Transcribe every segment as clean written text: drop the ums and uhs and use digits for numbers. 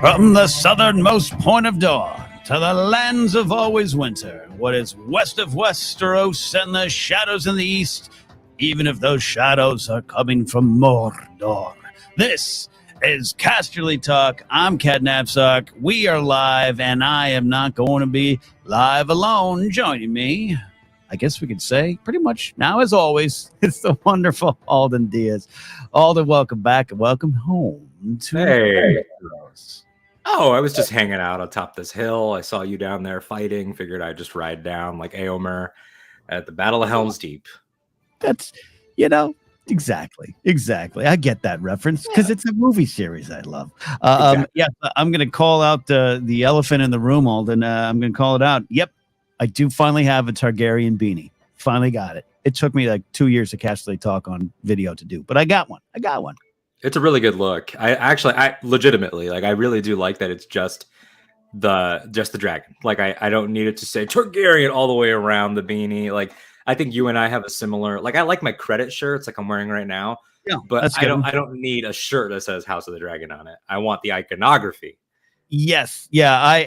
From the southernmost point of dawn to the lands of always winter, what is west of Westeros and the shadows in the east, even if those shadows are coming from Mordor. This is Casterly Talk. I'm Napzok. We are live, and I am not going to be live alone. Joining me, I guess we could say, pretty much now as always, it's the wonderful Alden Diaz. Alden, welcome back and welcome home to Westeros. Oh, I was just hanging out atop this hill. I saw you down there fighting. Figured I'd just ride down like Aomer at the Battle of Helm's Deep. That's, exactly. I get that reference because it's a movie series I love. Exactly. Yeah, I'm going to call out the elephant in the room, Alden. I'm going to call it out. Yep, I do finally have a Targaryen beanie. Finally got it. It took me like 2 years to Casterly Talk on video to do, but I got one. It's a really good look. I legitimately, like, I really do like that it's just the dragon. Like, I don't need it to say Targaryen all the way around the beanie. Like, I think you and I have a similar, like, I like my credit shirts like I'm wearing right now. Yeah, but I don't need a shirt that says House of the Dragon on it. I want the iconography. Yes. Yeah.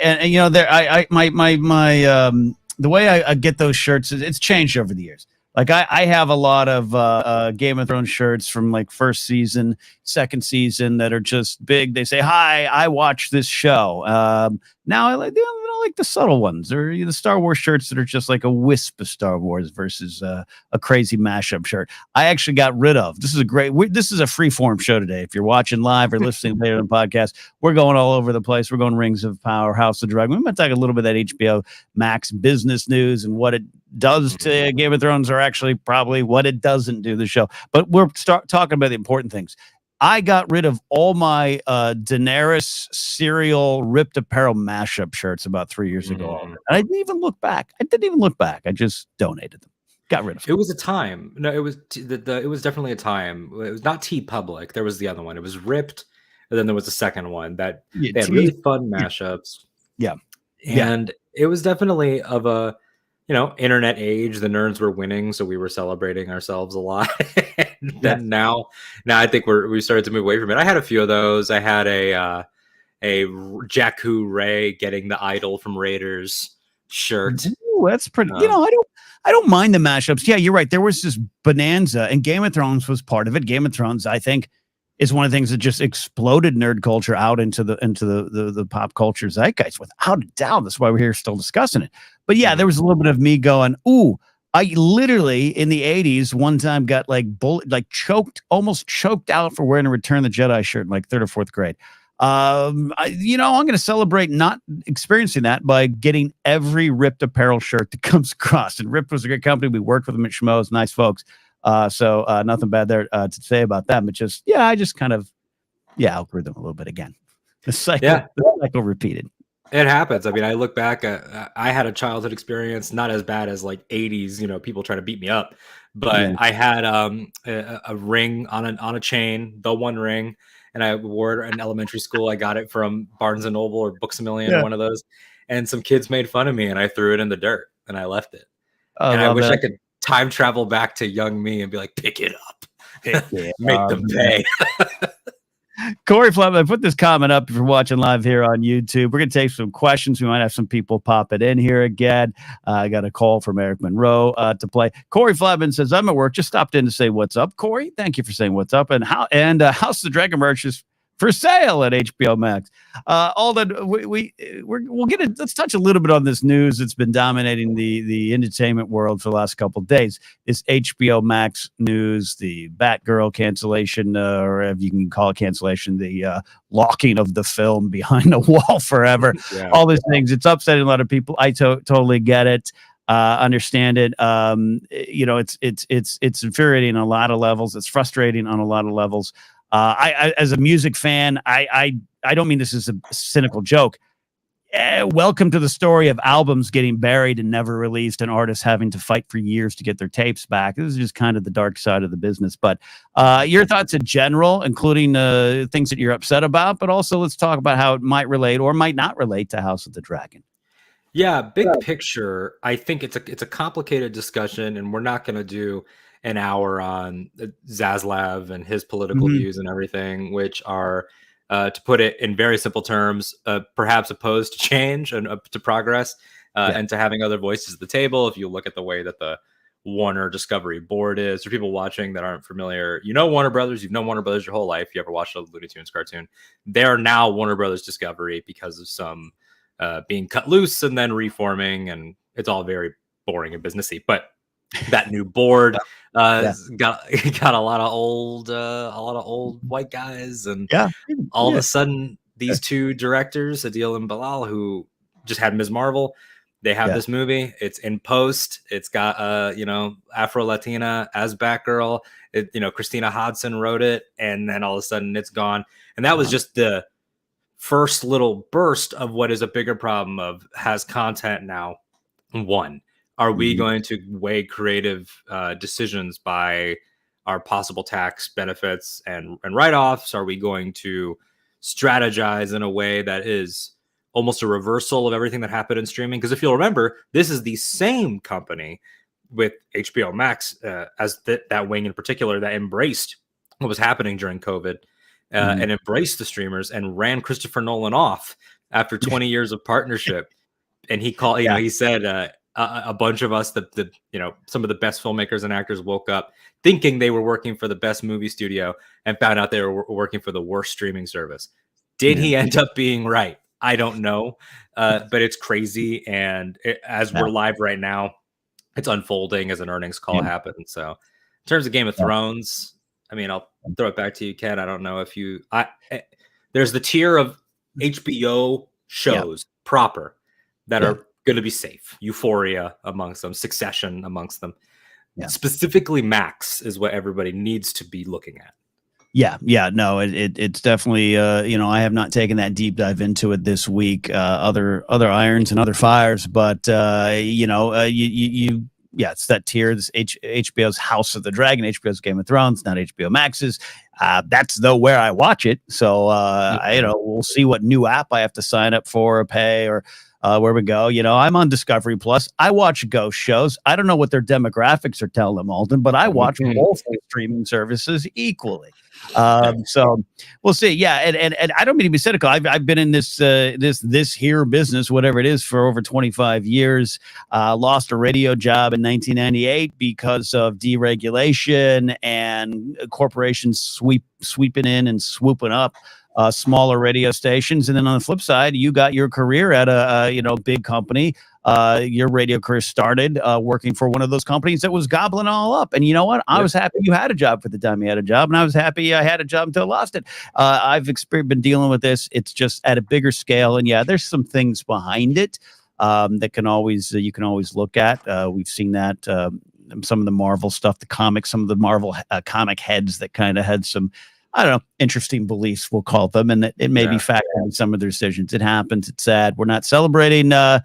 The way I get those shirts, it's changed over the years. Like I have a lot of Game of Thrones shirts from like first season, second season that are just big. They say, "Hi, I watch this show." Now I like the subtle ones, or the Star Wars shirts that are just like a wisp of Star Wars versus a crazy mashup shirt. I actually got rid of. This is a free form show today. If you're watching live or listening later on the podcast, we're going all over the place. We're going Rings of Power, House of Dragon. We might talk a little bit of that HBO Max business news and what it does to Game of Thrones, or actually probably what it doesn't do to the show. But we're talking about the important things. I got rid of all my Daenerys serial ripped apparel mashup shirts about 3 years ago. And I didn't even look back. I just donated them. Got rid of them. It was a time. No, it was it was definitely a time. It was not T Public. There was the other one. It was Ripped, and then there was the second one that they had really fun mashups. Yeah. And it was definitely of a internet age. The nerds were winning, so we were celebrating ourselves a lot. And then now I think we started to move away from it. I had a few of those. I had a Jakku Ray getting the idol from Raiders shirt. Ooh, that's pretty. I don't mind the mashups. Yeah, you're right. There was this bonanza, and Game of Thrones was part of it. Game of Thrones, I think, is one of the things that just exploded nerd culture out into the pop culture zeitgeist, without a doubt. That's why we're here still discussing it. But yeah, there was a little bit of me going, ooh, I literally in the 80s one time got almost choked out for wearing a Return of the Jedi shirt in like third or fourth grade. I'm going to celebrate not experiencing that by getting every Ripped apparel shirt that comes across. And Ripped was a good company. We worked with them at Schmoes, nice folks. So nothing bad there to say about them. But I just kind of outgrew them a little bit again. The cycle repeated. It happens. I mean, I look back at, I had a childhood experience, not as bad as like 80s, people trying to beat me up, but I had a ring on a chain, the One Ring, and I wore it in elementary school. I got it from Barnes and Noble or Books A Million, one of those, and some kids made fun of me, and I threw it in the dirt and I left it. And I wish I could time travel back to young me and be like, pick it up, make them pay. Corey Flem, I put this comment up if you're watching live here on YouTube. We're going to take some questions. We might have some people pop it in here again. I got a call from Eric Monroe to play. Corey Flebman says, I'm at work. Just stopped in to say what's up. Corey, thank you for saying what's up. And House of the Dragon merch is for sale at HBO Max. Alden, we'll get it. Let's touch a little bit on this news that's been dominating the entertainment world for the last couple of days. This HBO Max news, the Batgirl cancellation, or if you can call it cancellation, the locking of the film behind the wall forever. All these things. It's upsetting a lot of people. I totally get it. Understand it. It's infuriating on a lot of levels. It's frustrating on a lot of levels. I as a music fan, I don't mean this as a cynical joke. Welcome to the story of albums getting buried and never released, and artists having to fight for years to get their tapes back. This is just kind of the dark side of the business. But your thoughts in general, including things that you're upset about, but also let's talk about how it might relate or might not relate to House of the Dragon. Yeah, big picture, I think it's a complicated discussion, and we're not going to do an hour on Zaslav and his political views and everything, which are to put it in very simple terms, perhaps opposed to change and to progress and to having other voices at the table. If you look at the way that the Warner Discovery board is, for people watching that aren't familiar, Warner Brothers, you've known Warner Brothers your whole life. You ever watched a Looney Tunes cartoon? They're now Warner Brothers Discovery because of some being cut loose and then reforming, and it's all very boring and businessy. But that new board got a lot of old white guys, and all of a sudden these two directors, Adil and Bilal, who just had Ms. Marvel, they have this movie. It's in post. It's got Afro Latina as Batgirl. Christina Hodson wrote it, and then all of a sudden it's gone. And that was just the first little burst of what is a bigger problem of, has content now won? Are we going to weigh creative decisions by our possible tax benefits and write-offs? Are we going to strategize in a way that is almost a reversal of everything that happened in streaming? Because if you'll remember, this is the same company with HBO Max as that wing in particular that embraced what was happening during COVID and embraced the streamers and ran Christopher Nolan off after 20 years of partnership. And he called, he said, a bunch of us, some of the best filmmakers and actors woke up thinking they were working for the best movie studio and found out they were working for the worst streaming service. Did he end up being right? I don't know, but it's crazy. And as we're live right now, it's unfolding as an earnings call happens. So in terms of Game of Thrones, I mean, I'll throw it back to you, Ken. I don't know if there's the tier of HBO shows proper that are going to be safe. Euphoria amongst them, Succession amongst them. Specifically, Max is what everybody needs to be looking at. No, it's definitely I have not taken that deep dive into it this week. Other irons and other fires, but it's that tier. This HBO's House of the Dragon, HBO's Game of Thrones, not HBO Max's. That's where I watch it. So we'll see what new app I have to sign up for or pay or where we go. I'm on Discovery Plus. I watch ghost shows. I don't know what their demographics are telling them, Alden, but I watch both streaming services equally. So we'll see. And I don't mean to be cynical. I've been in this here business, whatever it is, for over 25 years. Lost a radio job in 1998 because of deregulation and corporations sweeping in and swooping up smaller radio stations. And then on the flip side, you got your career at a big company. Your radio career started working for one of those companies that was gobbling all up. And you know what? I was happy you had a job for the time you had a job, and I was happy I had a job until I lost it. I've been dealing with this. It's just at a bigger scale, and there's some things behind it that you can always look at. We've seen that some of the Marvel stuff, the comics, some of the Marvel comic heads that kind of had some, I don't know, interesting beliefs, we'll call them, and it may be factoring some of their decisions. It happens. It's sad. We're not celebrating at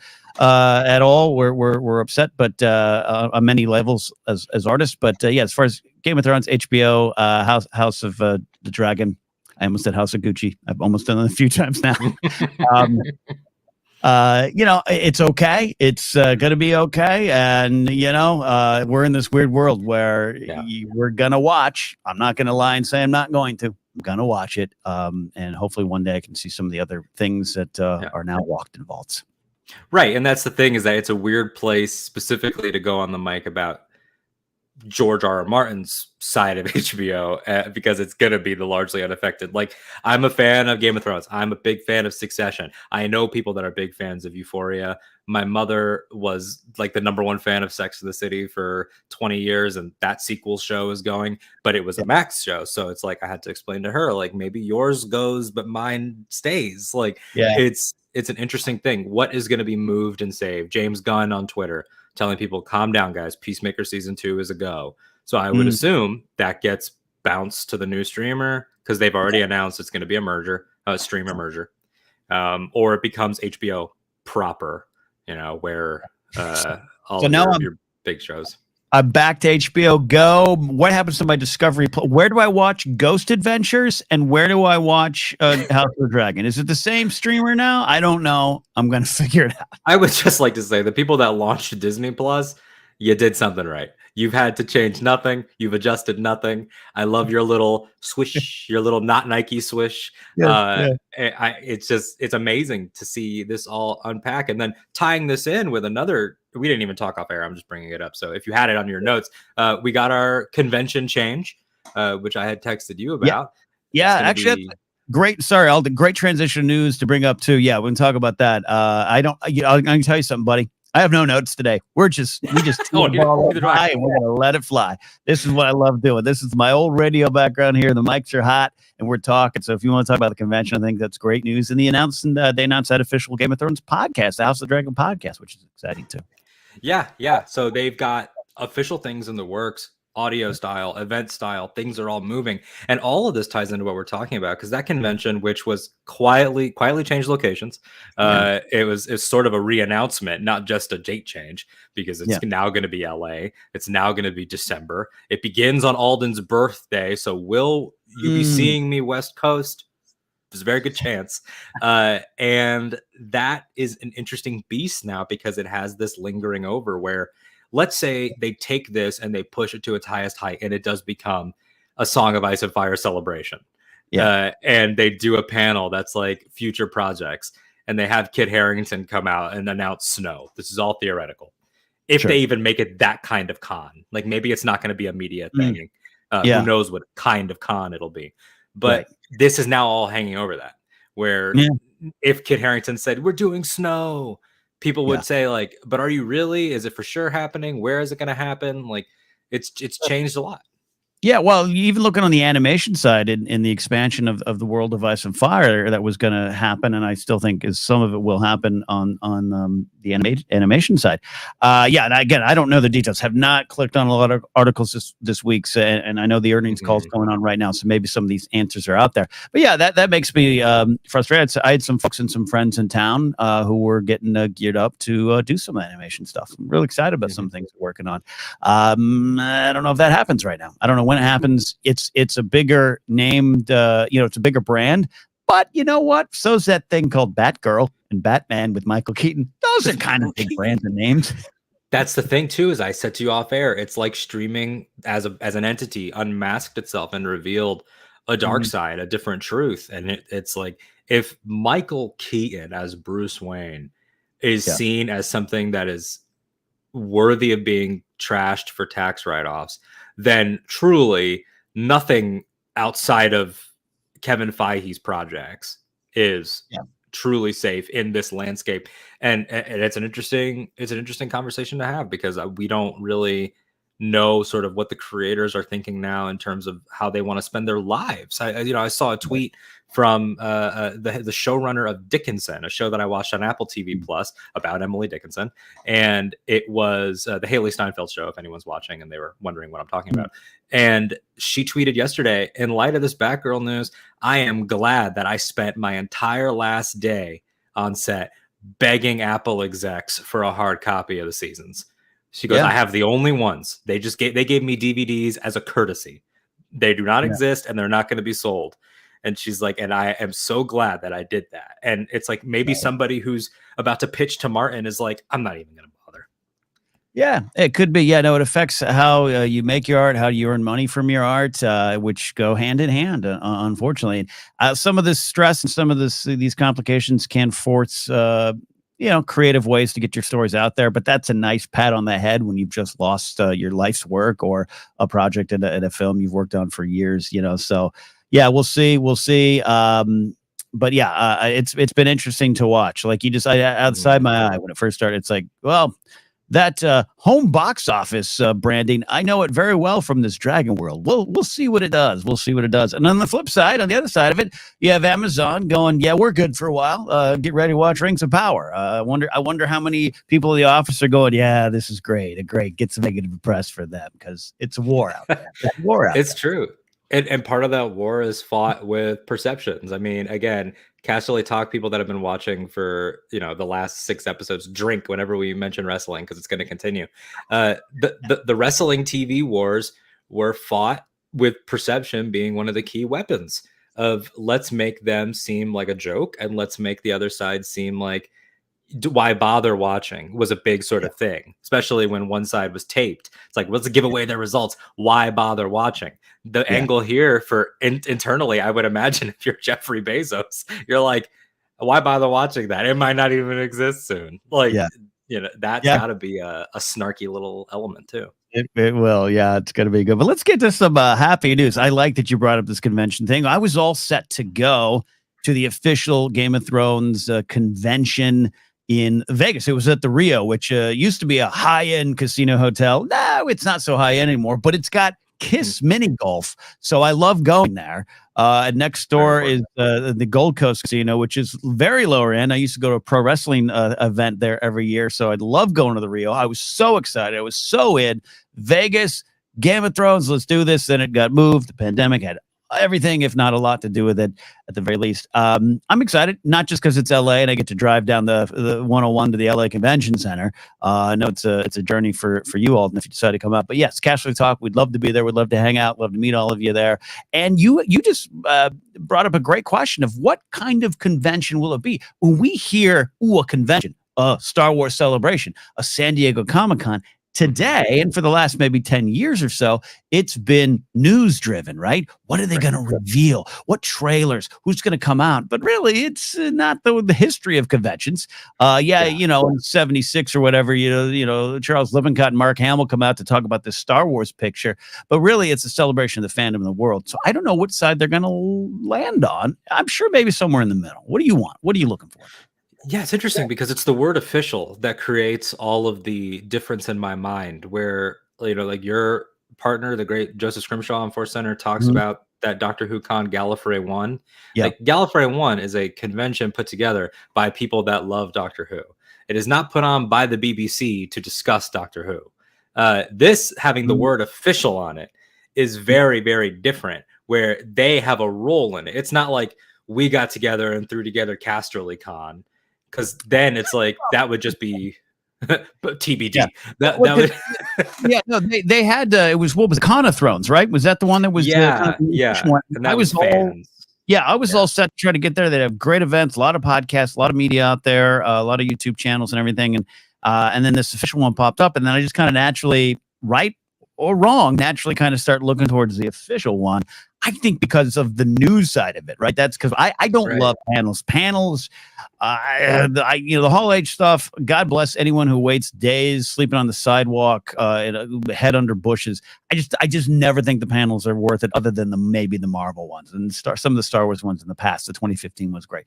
all. We're upset, but on many levels as artists. But as far as Game of Thrones, HBO, House of the Dragon, I almost said House of Gucci. I've almost done it a few times now. It's okay. It's gonna be okay. And we're in this weird world where we're gonna watch. I'm not gonna lie and say I'm not going to. I'm gonna watch it. And hopefully one day I can see some of the other things that are now locked in vaults. Right. And that's the thing, is that it's a weird place specifically to go on the mic about George R.R. Martin's side of HBO because it's going to be the largely unaffected. Like, I'm a fan of Game of Thrones. I'm a big fan of Succession. I know people that are big fans of Euphoria. My mother was like the number one fan of Sex and the City for 20 years, and that sequel show is going, but it was a Max show. So it's like, I had to explain to her, like, maybe yours goes, but mine stays. Like, it's an interesting thing. What is going to be moved and saved? James Gunn on Twitter telling people, calm down, guys. Peacemaker season 2 is a go. So I would assume that gets bounced to the new streamer because they've already announced it's going to be a merger, a streamer merger, or it becomes HBO proper, where all your big shows. I'm back to HBO Go. What happens to my Discovery? Where do I watch Ghost Adventures, and where do I watch House of the Dragon? Is it the same streamer now? I don't know. I'm going to figure it out. I would just like to say the people that launched Disney Plus, you did something right. You've had to change nothing. You've adjusted nothing. I love your little swish, your little not Nike swish. Yeah. It's amazing to see this all unpack, and then tying this in with another. We didn't even talk off air. I'm just bringing it up. So if you had it on your notes, we got our convention change, which I had texted you about. Yeah, actually, great. Sorry, Alden. Great transition news to bring up too. Yeah, we can talk about that. I don't. I'm going to tell you something, buddy. I have no notes today. We just Oh, neither do I. and we're gonna let it fly. This is what I love doing. This is my old radio background here. The mics are hot and we're talking. So if you want to talk about the convention, I think that's great news. And they announced that official Game of Thrones podcast, the House of the Dragon podcast, which is exciting too. Yeah. So they've got official things in the works, audio style, event style, things are all moving. And all of this ties into what we're talking about, because that convention, which was quietly changed locations, it's sort of a re-announcement, not just a date change, because it's now going to be LA. It's now going to be December. It begins on Alden's birthday. So will you be seeing me West Coast? There's a very good chance. And that is an interesting beast now, because it has this lingering over where, let's say they take this and they push it to its highest height and it does become a Song of Ice and Fire celebration. And they do a panel that's like future projects, and they have Kit Harington come out and announce Snow. This is all theoretical. If they even make it that kind of con, like maybe it's not going to be a media thing. Who knows what kind of con it'll be. But this is now all hanging over that, where if Kit Harington said, we're doing Snow, people would say like, but are you really? Is it for sure happening? Where is it going to happen? Like it's changed a lot. Yeah, well, even looking on the animation side in the expansion of the world of Ice and Fire that was going to happen, and I still think some of it will happen on the animation side. And again, I don't know the details. Have not clicked on a lot of articles this week, so, and I know the earnings calls going on right now, so maybe some of these answers are out there. But yeah, that makes me frustrated. So I had some folks and some friends in town who were getting geared up to do some animation stuff. I'm really excited about some things we're working on. I don't know if that happens right now. I don't know when it happens. It's a bigger named, it's a bigger brand, but you know what? So's that thing called Batgirl and Batman with Michael Keaton. Those are kind of big brands and names. That's the thing too, as I said to you off air, it's like streaming as an entity unmasked itself and revealed a dark side, a different truth. And it's like, if Michael Keaton as Bruce Wayne is seen as something that is worthy of being trashed for tax write-offs, then truly nothing outside of Kevin Feige's projects is truly safe in this landscape. And it's an interesting conversation to have, because we don't really know sort of what the creators are thinking now in terms of how they want to spend their lives. I saw a tweet from the showrunner of Dickinson, a show that I watched on Apple TV Plus about Emily Dickinson, and it was the Haley Steinfeld show, if anyone's watching and they were wondering what I'm talking about. And she tweeted yesterday, in light of this Batgirl news, I am glad that I spent my entire last day on set begging Apple execs for a hard copy of the seasons. She goes, I have the only ones. They gave me DVDs as a courtesy. They do not exist, and they're not going to be sold. And she's like, and I am so glad that I did that. And it's like, maybe somebody who's about to pitch to Martin is like, I'm not even going to bother. Yeah, it could be. Yeah, no, it affects how you make your art, how you earn money from your art, which go hand in hand, unfortunately. Some of this stress and some of these complications can force creative ways to get your stories out there. But that's a nice pat on the head when you've just lost your life's work or a project in a film you've worked on for years, So yeah, we'll see. But yeah, it's been interesting to watch. Like outside my eye when it first started, it's like, well, that home box office branding, I know it very well from this Dragon World. We'll see what it does. And on the flip side, on the other side of it, you have Amazon going, yeah, we're good for a while. Get ready to watch Rings of Power. I wonder how many people in the office are going, yeah, this is great. Get some negative press for them, because it's a war out there. It's true. And part of that war is fought with perceptions. I mean, again, Casterly Talk people that have been watching for, the last 6 episodes drink whenever we mention wrestling, because it's going to continue. The wrestling TV wars were fought with perception being one of the key weapons of, let's make them seem like a joke, and let's make the other side seem like, why bother watching was a big sort of thing, especially when one side was taped. It's like, let's give away their results. Why bother watching? The angle here for internally, I would imagine if you're Jeffrey Bezos, you're like, why bother watching that? It might not even exist soon. Like, that's got to be a snarky little element too. It will. Yeah, it's going to be good. But let's get to some happy news. I like that you brought up this convention thing. I was all set to go to the official Game of Thrones convention in Vegas. It was at the Rio, which used to be a high-end casino hotel. No, it's not so high-end anymore, but it's got Kiss mini golf. So I love going there. Next door is the Gold Coast Casino, which is very lower end. I used to go to a pro wrestling event there every year. So I'd love going to the Rio. I was so excited. I was so in Vegas, Game of Thrones. Let's do this. Then it got moved. The pandemic had everything, if not a lot, to do with it at the very least. I'm excited, not just because it's LA and I get to drive down the 101 to the LA Convention Center. I know it's a journey for you all if you decide to come up. But yes, Casterly Talk, we'd love to be there. We'd love to hang out, love to meet all of you there. And you just brought up a great question of what kind of convention will it be? When we hear, a convention, a Star Wars celebration, a San Diego Comic-Con, today, and for the last maybe 10 years or so, it's been news driven, right? What are they going to reveal? What trailers? Who's going to come out? But really, it's not the history of conventions. In 76 or whatever, Charles Lippincott and Mark Hamill come out to talk about this Star Wars picture. But really, it's a celebration of the fandom in the world. So I don't know what side they're going to land on. I'm sure maybe somewhere in the middle. What do you want? What are you looking for? Yeah, it's interesting because it's the word official that creates all of the difference in my mind where, like your partner, the great Joseph Scrimshaw on Force Center talks about that Doctor Who con Gallifrey 1. Yeah. Like Gallifrey 1 is a convention put together by people that love Doctor Who. It is not put on by the BBC to discuss Doctor Who. This having the word official on it is very, very different where they have a role in it. It's not like we got together and threw together Casterly Con. Because then it's like that would just be TBD. They had it was what was it, Con of Thrones, right? Was that the one that was one? And I was all set to try to get there. They have great events, a lot of podcasts, a lot of media out there, a lot of YouTube channels and everything, and then this official one popped up, and then I just kind of naturally, right or wrong, naturally kind of start looking towards the official one. I think because of the news side of it, right? That's because I don't love panels. The Hall H stuff, God bless anyone who waits days sleeping on the sidewalk, head under bushes. I just never think the panels are worth it other than maybe the Marvel ones and some of the Star Wars ones in the past. The 2015 was great.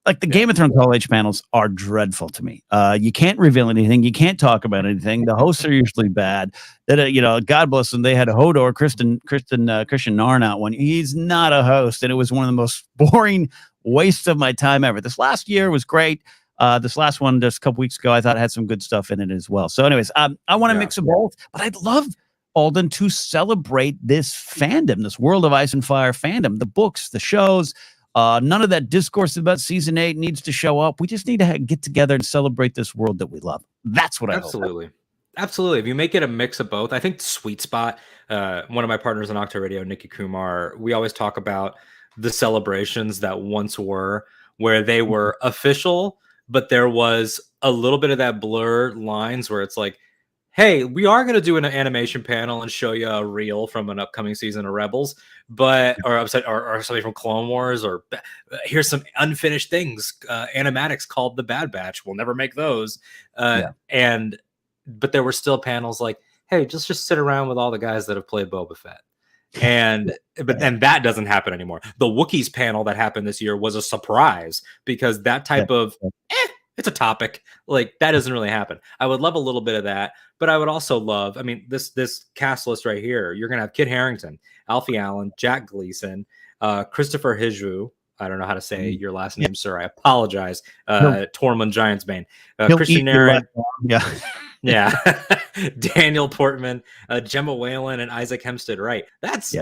Like the Game of Thrones Hall H panels are dreadful to me. You can't reveal anything. You can't talk about anything. The hosts are usually bad. That God bless them. They had a Hodor, Christian Narn out one. He's not a host, and it was one of the most boring wastes of my time ever. This last year was great. This last one just a couple weeks ago, I thought it had some good stuff in it as well. So, anyways, I want to mix them both, but I'd love Alden to celebrate this fandom, this World of Ice and Fire fandom, the books, the shows. None of that discourse about season 8 needs to show up. We just need to get together and celebrate this world that we love. That's what I hope. Absolutely. If you make it a mix of both, I think the sweet spot, one of my partners on Octo Radio, Nikki Kumar, we always talk about the celebrations that once were where they were official, but there was a little bit of that blurred lines where it's like, hey, we are going to do an animation panel and show you a reel from an upcoming season of Rebels, or something from Clone Wars, or here's some unfinished things, animatics called The Bad Batch. We'll never make those. But there were still panels like, hey, just sit around with all the guys that have played Boba Fett. And that doesn't happen anymore. The Wookiees panel that happened this year was a surprise because that type of it's a topic like that doesn't really happen. I would love a little bit of that, but I would also love, this cast list right here. You're gonna have Kit Harington, Alfie Allen, Jack Gleason, Christopher Hijru. I don't know how to say your last name, sir. I apologize. Tormund Giantsbane, Christian Nairn, Daniel Portman, Gemma Whalen, and Isaac Hempstead. Right, that's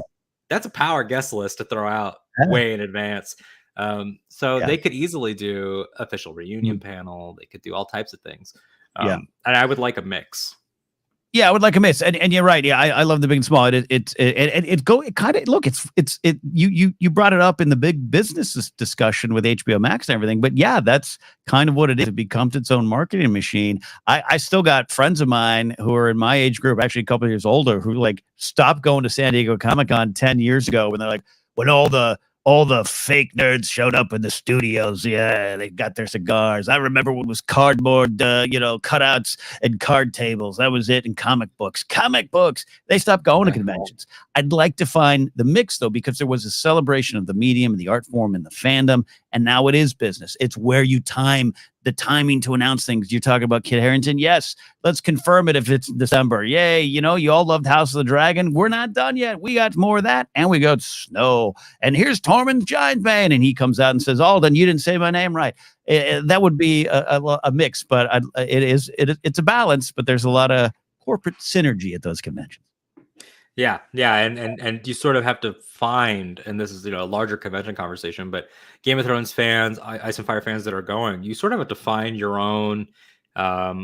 a power guest list to throw out way in advance. They could easily do official reunion panel. They could do all types of things. And I would like a mix. Yeah, I would like a mix, and you're right. Yeah, I love the big and small. You brought it up in the big business discussion with HBO Max and everything, but yeah, that's kind of what it is. It becomes its own marketing machine. I still got friends of mine who are in my age group, actually a couple of years older, who like stopped going to San Diego Comic-Con 10 years ago when they're like, when all the fake nerds showed up in the studios. Yeah, they got their cigars. I remember when it was cardboard, cutouts and card tables. That was it. And comic books. They stopped going to conventions. I'd like to find the mix, though, because there was a celebration of the medium and the art form and the fandom. And now it is business. It's where you time the timing to announce things. You're talking about Kit Harington. Yes, let's confirm it if it's December. Yay, you all loved House of the Dragon. We're not done yet. We got more of that, and we got Snow. And here's Tormund's Giant Bane, and he comes out and says, Alden, you didn't say my name right. That would be a mix, but it's a balance, but there's a lot of corporate synergy at those conventions. Yeah, and you sort of have to find, and this is a larger convention conversation, but Game of Thrones fans, Ice and Fire fans that are going, you sort of have to find your own,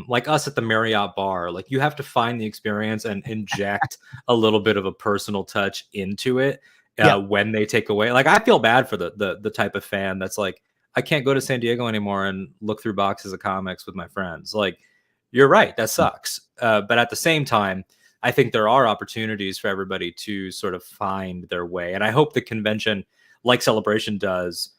like us at the Marriott bar. Like you have to find the experience and inject a little bit of a personal touch into it when they take away. Like I feel bad for the type of fan that's like, I can't go to San Diego anymore and look through boxes of comics with my friends. Like you're right, that sucks. But at the same time, I think there are opportunities for everybody to sort of find their way. And I hope the convention, like Celebration does,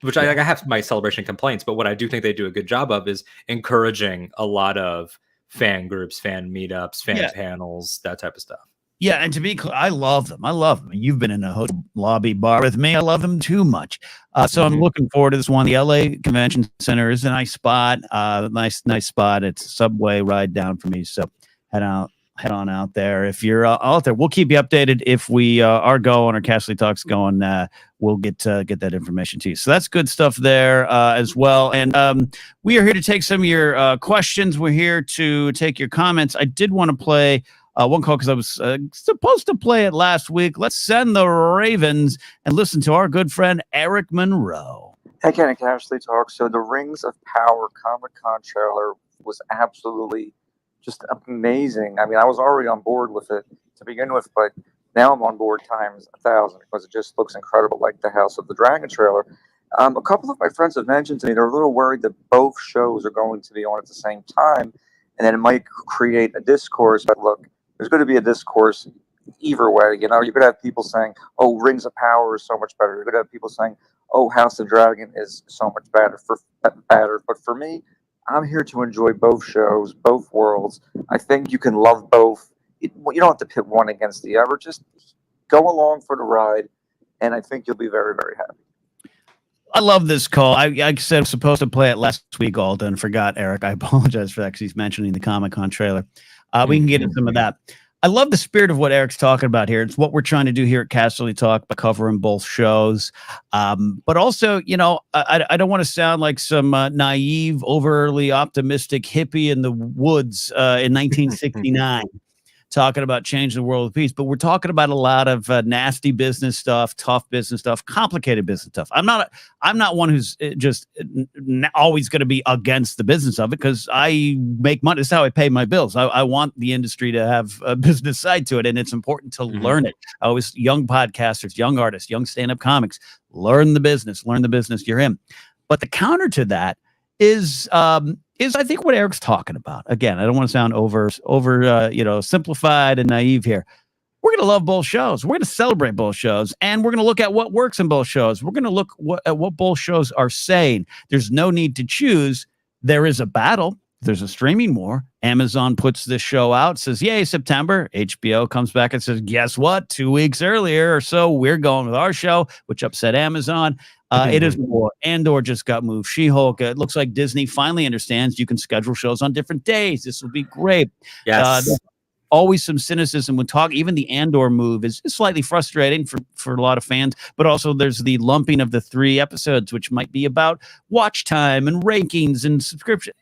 which I have my Celebration complaints, but what I do think they do a good job of is encouraging a lot of fan groups, fan meetups, fan panels, that type of stuff. Yeah, and to be clear, I love them. You've been in a hotel lobby bar with me. I love them too much. So I'm looking forward to this one. The LA Convention Center is a nice spot. Nice spot. It's a subway ride down for me. So head on out there. If you're out there, we'll keep you updated. If we are going or Casterly Talk's going, we'll get that information to you. So that's good stuff there as well. And we are here to take some of your questions. We're here to take your comments. I did want to play one call because I was supposed to play it last week. Let's send the Ravens and listen to our good friend Eric Monroe. Hey, Ken and Casterly Talk. So the Rings of Power Comic-Con trailer was absolutely just amazing. I mean, I was already on board with it to begin with, but now I'm on board times 1,000 because it just looks incredible, like the House of the Dragon trailer. A couple of my friends have mentioned to me they're a little worried that both shows are going to be on at the same time, and then it might create a discourse. But look, there's going to be a discourse either way. You're going to have people saying, "Oh, Rings of Power is so much better." You're going to have people saying, "Oh, House of the Dragon is so much better." But for me, I'm here to enjoy both shows, both worlds. I think you can love both. You don't have to pit one against the other. Just go along for the ride, and I think you'll be very, very happy. I love this call. I said I was supposed to play it last week, Alden. Forgot, Eric. I apologize for that because he's mentioning the Comic-Con trailer. We can get into some of that. I love the spirit of what Eric's talking about here. It's what we're trying to do here at Casterly Talk by covering both shows. But also, I don't want to sound like some naive, overly optimistic hippie in the woods in 1969 talking about changing the world of peace. But we're talking about a lot of nasty business stuff, tough business stuff, complicated business stuff. I'm not one who's just always going to be against the business of it because I make money. That's how I pay my bills. I want the industry to have a business side to it, and it's important to learn it. I always, young podcasters, young artists, young stand-up comics, learn the business you're in. But the counter to that is I think what Eric's talking about. Again, I don't want to sound over simplified and naive here. We're going to love both shows. We're going to celebrate both shows, and we're going to look at what works in both shows. We're going to look at what both shows are saying. There's no need to choose. There is a battle. There's a streaming war. Amazon puts this show out, says, yay, September. HBO comes back and says, guess what? 2 weeks earlier or so, we're going with our show, which upset Amazon. It is war. Andor just got moved. She-Hulk. It looks like Disney finally understands you can schedule shows on different days. This will be great. Yes. Always some cynicism when talk. Even the Andor move is slightly frustrating for a lot of fans, but also there's the lumping of the 3 episodes, which might be about watch time and rankings and subscription.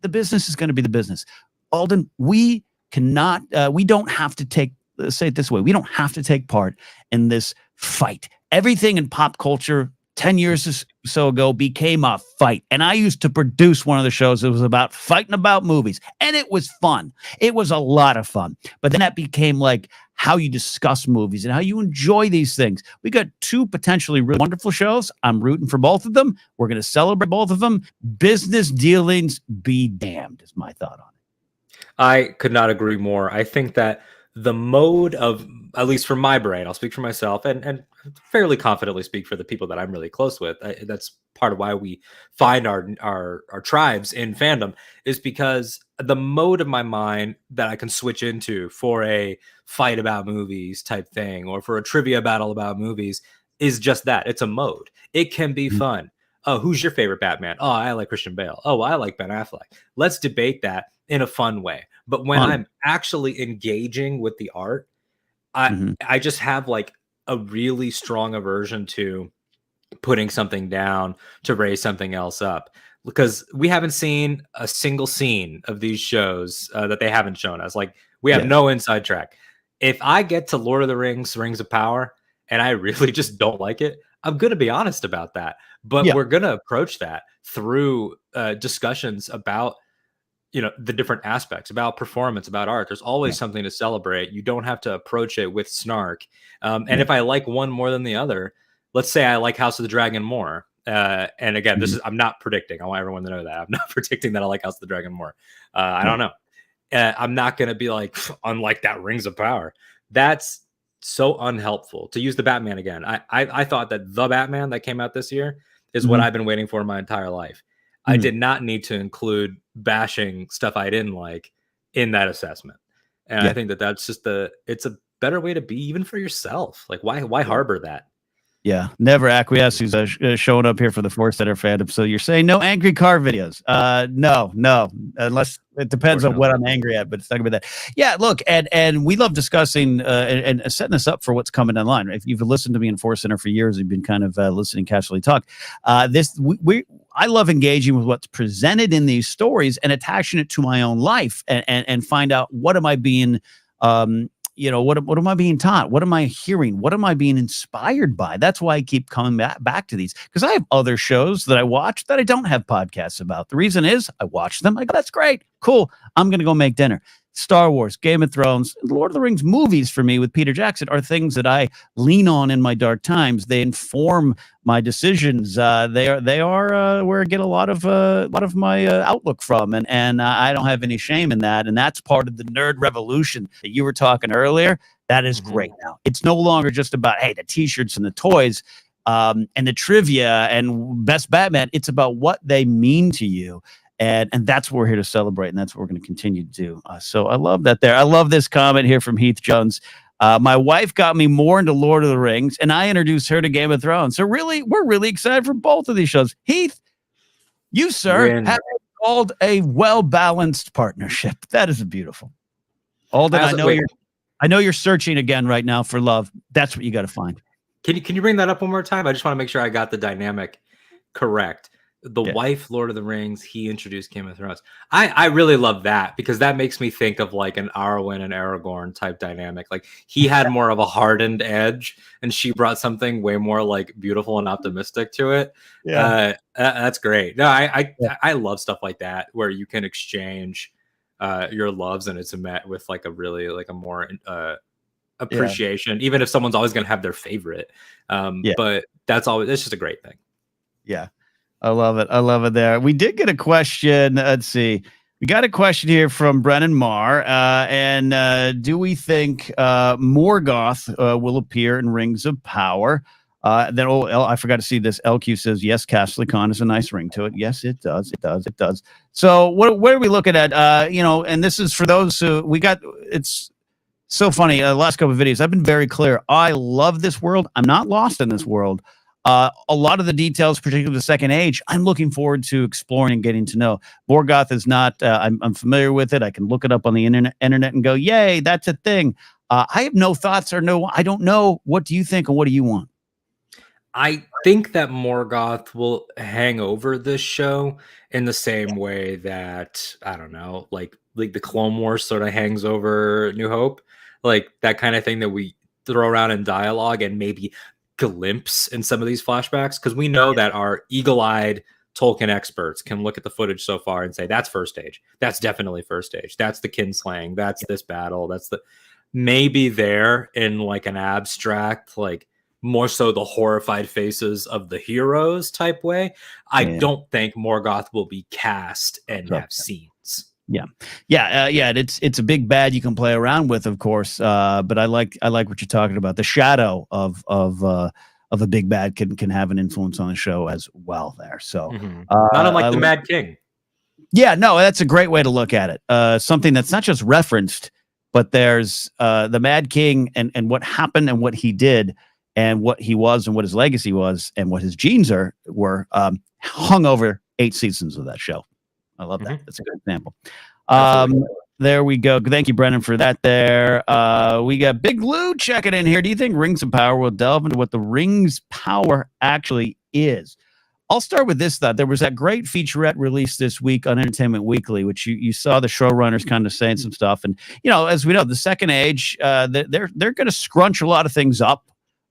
The business is going to be the business. Alden, we don't have to take, say it this way, we don't have to take part in this fight. Everything in pop culture 10 years or so ago became a fight. And I used to produce one of the shows that was about fighting about movies. And it was fun. It was a lot of fun. But then that became like how you discuss movies and how you enjoy these things. We got 2 potentially really wonderful shows. I'm rooting for both of them. We're going to celebrate both of them. Business dealings be damned is my thought on it. I could not agree more. I think that the mode of, at least for my brain, I'll speak for myself and fairly confidently speak for the people that I'm really close with. That's part of why we find our tribes in fandom, is because the mode of my mind that I can switch into for a fight about movies type thing, or for a trivia battle about movies, is just that. It's a mode. It can be fun. Oh, who's your favorite Batman? Oh, I like Christian Bale. Oh, I like Ben Affleck. Let's debate that in a fun way. But when I'm actually engaging with the art, I just have like a really strong aversion to putting something down to raise something else up, because we haven't seen a single scene of these shows that they haven't shown us. Like, we have no inside track. If I get to Lord of the Rings, Rings of Power, and I really just don't like it, I'm going to be honest about that. But we're going to approach that through discussions about, the different aspects, about performance, about art. There's always something to celebrate. You don't have to approach it with snark. And if I like one more than the other, let's say I like House of the Dragon more. And again, I'm not predicting. I want everyone to know that I'm not predicting that I like House of the Dragon more. I don't know. I'm not going to be like, unlike that Rings of Power. That's so unhelpful. To use the Batman again, I thought that the Batman that came out this year is what I've been waiting for my entire life. I did not need to include bashing stuff I didn't like in that assessment. And I think that that's just it's a better way to be, even for yourself. Like, why harbor that? Yeah, never acquiesce. Who's showing up here for the Force Center fandom. So you're saying no angry car videos? No, unless it depends on what I'm angry at, but it's not gonna be that. Yeah, look, and we love discussing and setting us up for what's coming down the line. If you've listened to me in Force Center for years, you've been kind of listening Casterly Talk. I love engaging with what's presented in these stories and attaching it to my own life and find out what am I being what am I being taught? What am I hearing? What am I being inspired by? That's why I keep coming back to these, because I have other shows that I watch that I don't have podcasts about. The reason is I watch them. I go, that's great. Cool. I'm going to go make dinner. Star Wars, Game of Thrones, Lord of the Rings movies for me with Peter Jackson are things that I lean on in my dark times. They inform my decisions. They are where I get a lot of my outlook from, and I don't have any shame in that. And that's part of the nerd revolution that you were talking earlier. That is great now. It's no longer just about, hey, the T-shirts and the toys and the trivia and best Batman. It's about what they mean to you. And that's what we're here to celebrate, and that's what we're going to continue to do. So I love that there. I love this comment here from Heath Jones. My wife got me more into Lord of the Rings, and I introduced her to Game of Thrones. So really, we're really excited for both of these shows. Heath, you, sir, have called a well-balanced partnership. That is beautiful. Alden, I know you're searching again right now for love. That's what you got to find. Can you bring that up one more time? I just want to make sure I got the dynamic correct. The wife, Lord of the Rings, he introduced Game of Thrones. I really love that, because that makes me think of like an Arwen and Aragorn type dynamic. Like, he had more of a hardened edge, and she brought something way more like beautiful and optimistic to it. Yeah, that's great. No, I love stuff like that, where you can exchange your loves, and it's met with like a really like a more appreciation, even if someone's always going to have their favorite. But it's just a great thing. Yeah. I love it. I love it there. We did get a question. Let's see. We got a question here from Brennan Marr. Do we think Morgoth will appear in Rings of Power? I forgot to see this. LQ says, yes, Casterly Con is a nice ring to it. Yes, it does. It does. So what are we looking at? And this is for those who it's so funny. The last couple of videos, I've been very clear. I love this world. I'm not lost in this world. A lot of the details, particularly the Second Age, I'm looking forward to exploring and getting to know. Morgoth is not, I'm familiar with it. I can look it up on the internet and go, yay, that's a thing. I have no thoughts I don't know. What do you think and what do you want? I think that Morgoth will hang over this show in the same way that, I don't know, like the Clone Wars sort of hangs over New Hope. Like that kind of thing that we throw around in dialogue and maybe glimpse in some of these flashbacks, because we know that our eagle-eyed Tolkien experts can look at the footage so far and say that's first age, that's definitely first age, that's the kinslaying, that's this battle, that's the maybe there in like an abstract, like more so the horrified faces of the heroes type way. I don't think Morgoth will be cast and have scenes. It's a big bad you can play around with, of course. But I like what you're talking about. The shadow of a big bad can have an influence on the show as well there. So not unlike the Mad King. Yeah, no, that's a great way to look at it. Something that's not just referenced, but there's the Mad King and what happened and what he did and what he was and what his legacy was and what his genes were hung over 8 seasons of that show. I love that. That's a good example. There we go. Thank you, Brennan, for that there. We got Big Lou checking in here. Do you think Rings of Power will delve into what the Rings power actually is? I'll start with this thought. There was that great featurette released this week on Entertainment Weekly, which you saw the showrunners kind of saying some stuff. And, as we know, the Second Age, they're going to scrunch a lot of things up.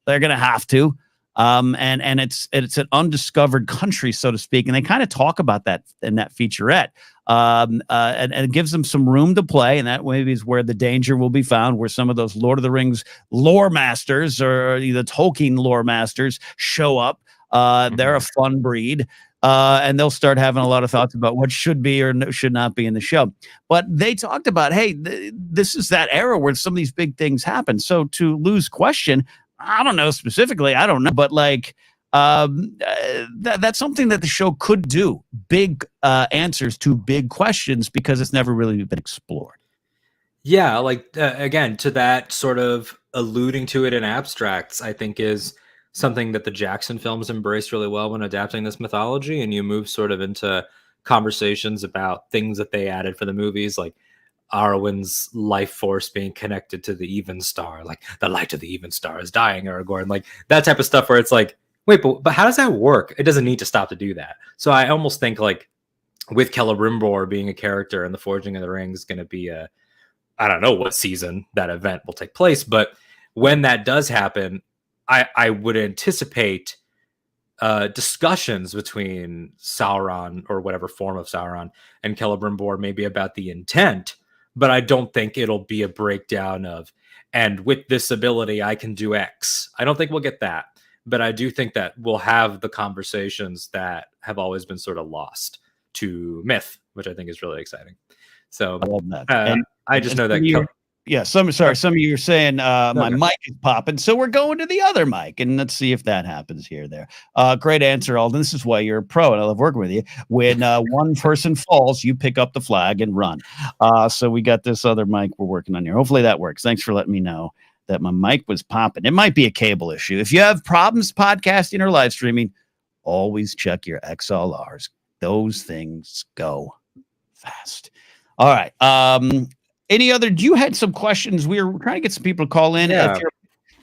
They're going to have to. And it's an undiscovered country, so to speak. And they kind of talk about that in that featurette. And it gives them some room to play. And that maybe is where the danger will be found, where some of those Lord of the Rings lore masters or the Tolkien lore masters show up. They're a fun breed. And they'll start having a lot of thoughts about what should be or should not be in the show. But they talked about, hey, this is that era where some of these big things happen. So to Lou's question, I don't know specifically. I don't know. But like that's something that the show could do. Big answers to big questions because it's never really been explored. Yeah, like again, to that sort of alluding to it in abstracts, I think is something that the Jackson films embraced really well when adapting this mythology. And you move sort of into conversations about things that they added for the movies, like Arwen's life force being connected to the even star, like the light of the even star is dying, Aragorn, like that type of stuff where it's like, wait, but how does that work? It doesn't need to stop to do that. So I almost think like with Celebrimbor being a character in the Forging of the Ring is going to be I don't know what season that event will take place, but when that does happen, I would anticipate discussions between Sauron or whatever form of Sauron and Celebrimbor, maybe about the intent, but I don't think it'll be a breakdown of, and with this ability, I can do X. I don't think we'll get that, but I do think that we'll have the conversations that have always been sort of lost to myth, which I think is really exciting. So I love that. I just know that. Some of you are saying my mic is popping, so we're going to the other mic, and let's see if that happens here. There, great answer, Alden. This is why you're a pro, and I love working with you. When one person falls, you pick up the flag and run. So we got this other mic we're working on here. Hopefully that works. Thanks for letting me know that my mic was popping. It might be a cable issue. If you have problems podcasting or live streaming, always check your XLRs. Those things go fast. All right. You had some questions. We were trying to get some people to call in. Yeah. If you're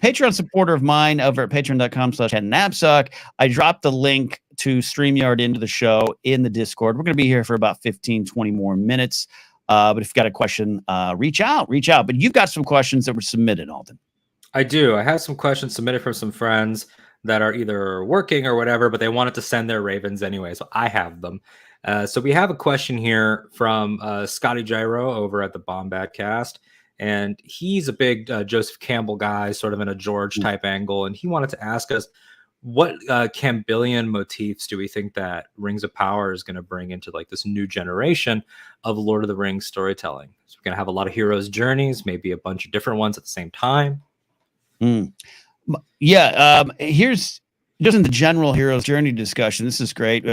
a Patreon supporter of mine over at patreon.com/Napzok, I dropped the link to StreamYard into the show in the Discord. We're going to be here for about 15, 20 more minutes. But if you've got a question, reach out. But you've got some questions that were submitted, Alden. I do. I have some questions submitted from some friends that are either working or whatever, but they wanted to send their Ravens anyway. So I have them. So we have a question here from Scotty Gyro over at the Bombadcast, and he's a big Joseph Campbell guy, sort of in a George type angle, and he wanted to ask us, what Campbellian motifs do we think that Rings of Power is going to bring into like this new generation of Lord of the Rings storytelling? So we're going to have a lot of heroes' journeys, maybe a bunch of different ones at the same time. Here's just in the general hero's journey discussion. This is great.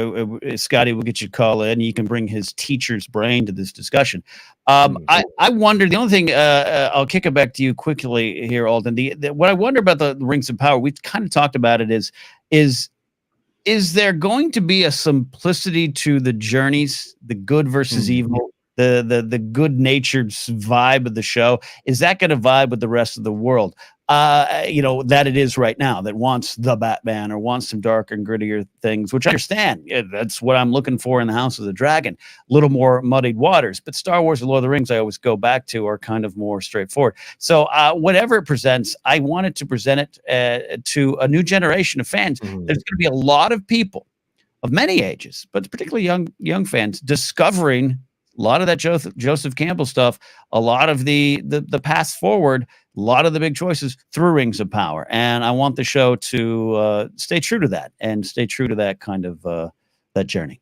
Scotty will get you to call in. You can bring his teacher's brain to this discussion. I wonder, the only thing, I'll kick it back to you quickly here, Alden. What I wonder about the Rings of Power, we've kind of talked about it, is there going to be a simplicity to the journeys, the good versus evil, the good natured vibe of the show, is that going to vibe with the rest of the world? That it is right now, that wants the Batman or wants some darker and grittier things, which I understand. Yeah, that's what I'm looking for in the House of the Dragon. A little more muddied waters, but Star Wars and Lord of the Rings, I always go back to, are kind of more straightforward. So whatever it presents, I wanted to present it to a new generation of fans. There's going to be a lot of people of many ages, but particularly young fans, discovering a lot of that Joseph Campbell stuff, a lot of the path forward, a lot of the big choices through Rings of Power. And I want the show to stay true to that and stay true to that kind of that journey.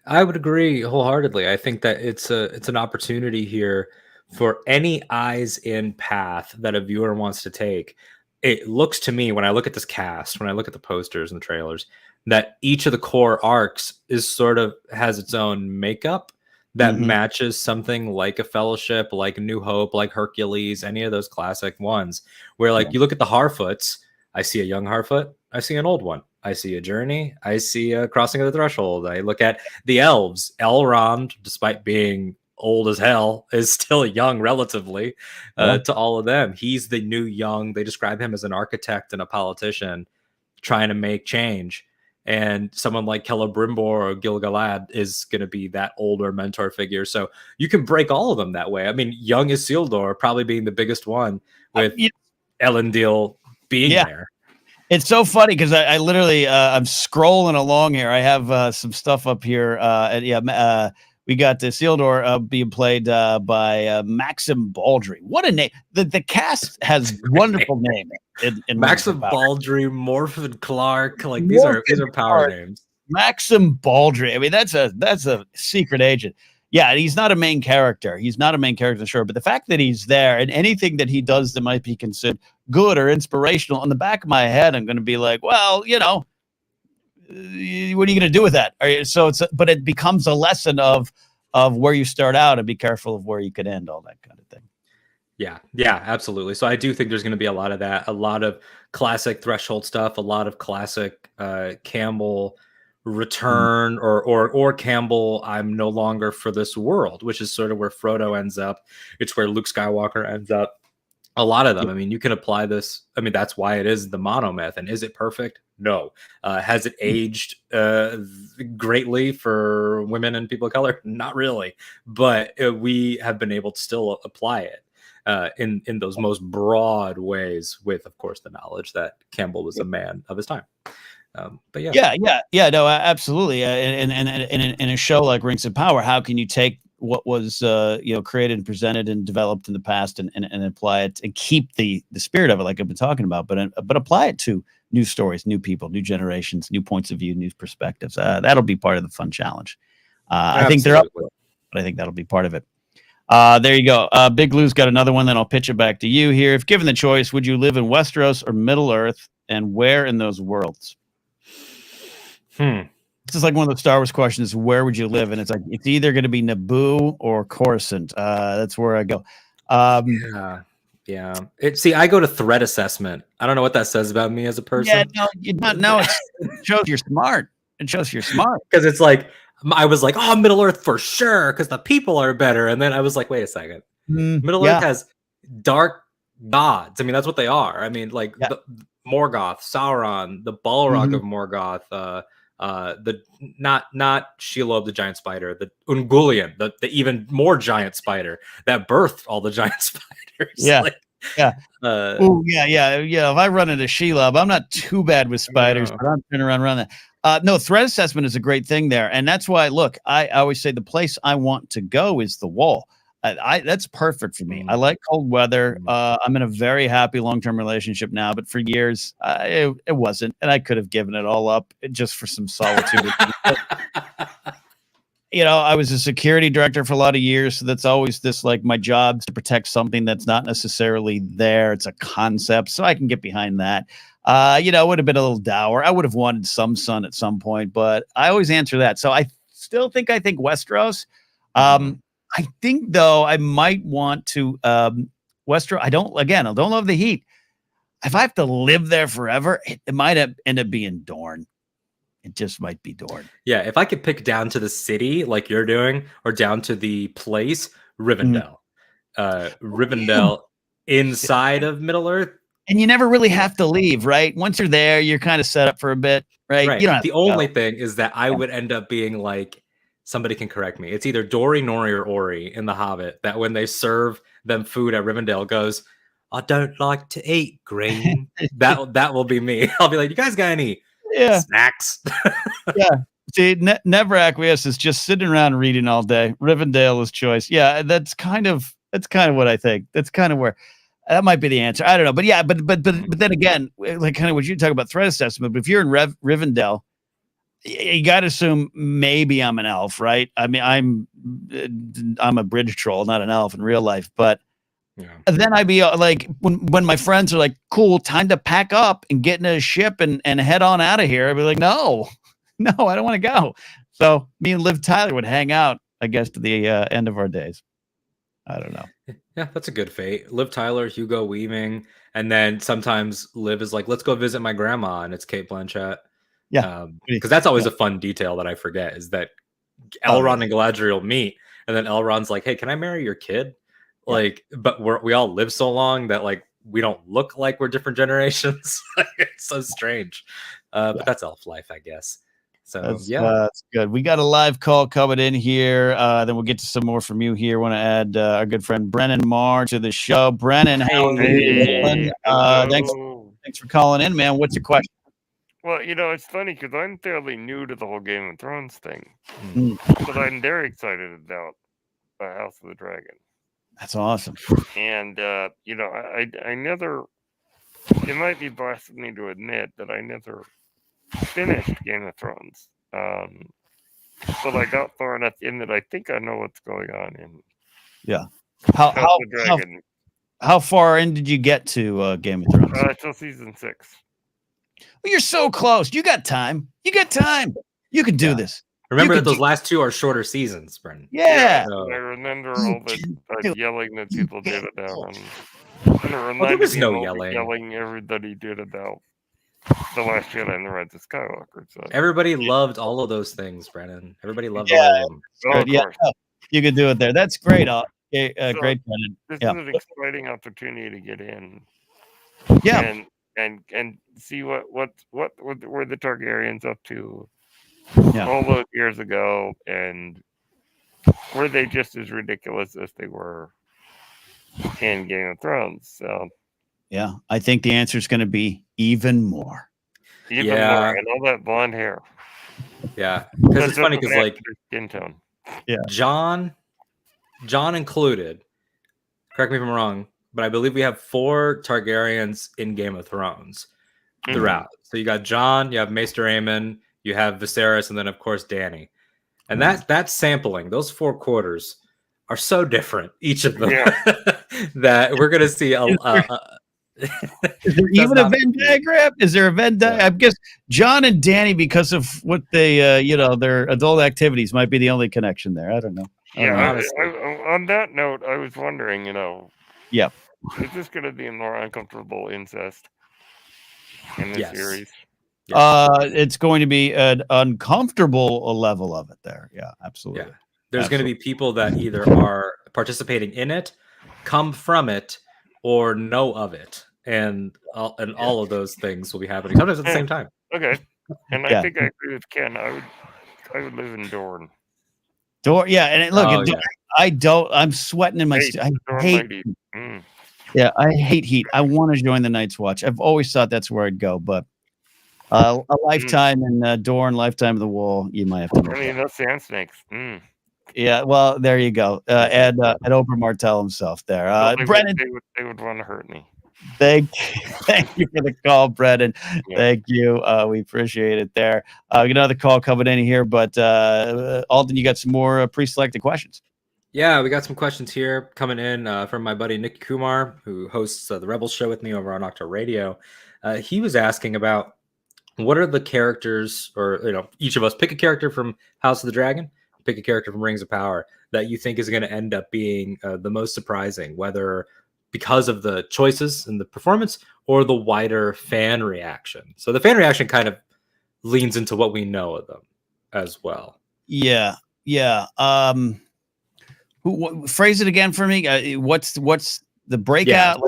I would agree wholeheartedly. I think that it's an opportunity here for any eyes in path that a viewer wants to take. It looks to me, when I look at this cast, when I look at the posters and the trailers, that each of the core arcs is sort of has its own makeup that matches something like a Fellowship, like a New Hope, like Hercules, any of those classic ones, where like you look at the Harfoots, I see a young Harfoot, I see an old one, I see a Journey, I see a Crossing of the Threshold. I look at the elves. Elrond, despite being old as hell, is still young relatively to all of them. He's the new young. They describe him as an architect and a politician trying to make change. And someone like Celebrimbor or Gil-galad is going to be that older mentor figure. So you can break all of them that way. I mean, young Isildur probably being the biggest one, with Elendil being there. It's so funny because I literally I'm scrolling along here. I have some stuff up here. We got Isildur being played by Maxim Baldry. What a name! The cast has wonderful names. In Maxim Baldry, Morfydd Clark, like these are power names. Maxim Baldry. I mean, that's a secret agent. Yeah, he's not a main character. He's not a main character, sure. But the fact that he's there, and anything that he does that might be considered good or inspirational, in the back of my head, I'm going to be like, well, what are you going to do with that? But it becomes a lesson of where you start out and be careful of where you could end, all that kind of thing. Yeah, absolutely. So I do think there's going to be a lot of that, a lot of classic Threshold stuff, a lot of classic Campbell return or Campbell, I'm no longer for this world, which is sort of where Frodo ends up. It's where Luke Skywalker ends up. A lot of them. I mean, you can apply this. I mean, that's why it is the monomyth. And is it perfect? No. Has it aged greatly for women and people of color? Not really. But we have been able to still apply it in those most broad ways, with, of course, the knowledge that Campbell was a man of his time. But no, absolutely. And in a show like Rings of Power, how can you take what was created and presented and developed in the past and apply it and keep the spirit of it, like I've been talking about, but apply it to new stories, new people, new generations, new points of view, new perspectives. That'll be part of the fun challenge. I think they're up, but I think that'll be part of it. There you go. Big Lou's got another one. Then I'll pitch it back to you here. If given the choice, would you live in Westeros or Middle Earth, and where in those worlds? This is like one of the Star Wars questions. Where would you live? And it's like, it's either going to be Naboo or Coruscant. That's where I go. Yeah. See, I go to threat assessment. I don't know what that says about me as a person. Yeah, no, it shows you're smart. It shows you're smart. Because it's like, I was like, oh, Middle Earth for sure, because the people are better. And then I was like, wait a second. Middle Earth has dark gods. I mean, that's what they are. I mean, like the Morgoth, Sauron, the Balrog of Morgoth, the not Shelob the giant spider, the Ungoliant, the even more giant spider that birthed all the giant spiders. If I run into Shelob, I'm not too bad with spiders, but I'm turning around that. No, threat assessment is a great thing there, and that's why. Look, I always say the place I want to go is the Wall. That's perfect for me. I like cold weather. I'm in a very happy long-term relationship now, but for years it wasn't, and I could have given it all up just for some solitude. I was a security director for a lot of years, so that's always this, like, my job to protect something that's not necessarily there. It's a concept, so I can get behind that. It would have been a little dour. I would have wanted some sun at some point, but I always answer that. So I still think Westeros. I think, though, I might want to Westeros. I don't love the heat. If I have to live there forever, it might end up being Dorne. it just might be Dorne. Yeah, if I could pick down to the city like you're doing, or down to the place, Rivendell. Rivendell inside of Middle Earth. And you never really have to leave, right? Once you're there, you're kind of set up for a bit, right? Right. You don't have The to only go. thing is that I would end up being like, somebody can correct me. It's either Dory, Nori, or Ori in The Hobbit that when they serve them food at Rivendell goes, I don't like to eat green. that will be me. I'll be like, you guys got any snacks? Yeah. See, never acquiesces, just sitting around reading all day. Rivendell is choice. Yeah, that's kind of what I think. That's kind of where that might be the answer. I don't know, but yeah, but then again, like kind of what you talk about threat assessment. But if you're in Rivendell, you got to assume maybe I'm an elf, right? I mean, I'm a bridge troll, not an elf in real life. But then I'd be like, when my friends are like, "Cool, time to pack up and get in a ship and head on out of here," I'd be like, "No, I don't want to go." So me and Liv Tyler would hang out, I guess, to the end of our days. I don't know. Yeah, that's a good fate. Liv Tyler, Hugo Weaving, and then sometimes Liv is like, "Let's go visit my grandma," and it's Cate Blanchett. Yeah, because that's always a fun detail that I forget is that Elrond and Galadriel meet, and then Elrond's like, "Hey, can I marry your kid?" Like, but we all live so long that like we don't look like we're different generations. It's so strange, but that's elf life, I guess. So that's good. We got a live call coming in here. Then we'll get to some more from you here. Want to add our good friend Brennan Marr to the show. Brennan, how are you doing? Thanks for calling in, man. What's your question? Well, it's funny because I'm fairly new to the whole Game of Thrones thing, but I'm very excited about House of the Dragon. That's awesome. And I never. It might be blasphemy to admit that I never finished Game of Thrones, but I got far enough in that I think I know what's going on in. Yeah. How far in did you get to Game of Thrones? Till season 6. Well, you're so close. You got time. You can do this. Remember that those last 2 are shorter seasons, Brendan. Yeah. I remember all the yelling that people did about him. Well, there was no yelling. Everybody did about The Last Jedi and the Rise of Skywalker. So. Everybody loved all of those things, Brennan. Everybody loved all of them. You could do it there. That's great. Great, Brennan. This is an exciting opportunity to get in. Yeah. And see what were the Targaryens up to all those years ago, and were they just as ridiculous as they were in Game of Thrones? So yeah, I think the answer is going to be even more. More, and all that blonde hair. Yeah, because it's funny because like skin tone. Yeah, John included. Correct me if I'm wrong, but I believe we have 4 Targaryens in Game of Thrones throughout. So you got Jon, you have Maester Aemon, you have Viserys, and then of course Dany. And that's sampling. Those 4 quarters are so different, each of them, that we're going to see a. Is there even a Venn diagram? Is there a Venn diagram? I guess Jon and Dany, because of what they, their adult activities, might be the only connection there. I don't know. On that note, I was wondering, yeah, is this going to be a more uncomfortable incest in this series? Yes. It's going to be an uncomfortable level of it there. Yeah, absolutely. Yeah. There's going to be people that either are participating in it, come from it, or know of it. And all of those things will be happening sometimes at the same time. Okay. And I think I agree with Ken. I would live in Dorne. And I'm sweating in my I hate heat. Yeah, I hate heat. I want to join the Night's Watch. I've always thought that's where I'd go, but a lifetime in Dorne, lifetime of the Wall, you might have to. I mean, those sand snakes. Yeah, well, there you go. Ed Oprah Martell himself there. Brennan, they would want to hurt me. Thank you for the call, Brennan. Yeah. Thank you. We appreciate it there. Another call coming in here, but Alden, you got some more pre-selected questions. Yeah, we got some questions here coming in from my buddy Nick Kumar, who hosts the Rebels show with me over on Octo Radio. He was asking about what are the characters, or each of us pick a character from House of the Dragon, pick a character from Rings of Power that you think is going to end up being the most surprising, whether because of the choices and the performance or the wider fan reaction. So the fan reaction kind of leans into what we know of them as well. Yeah. Phrase it again for me. What's the breakout?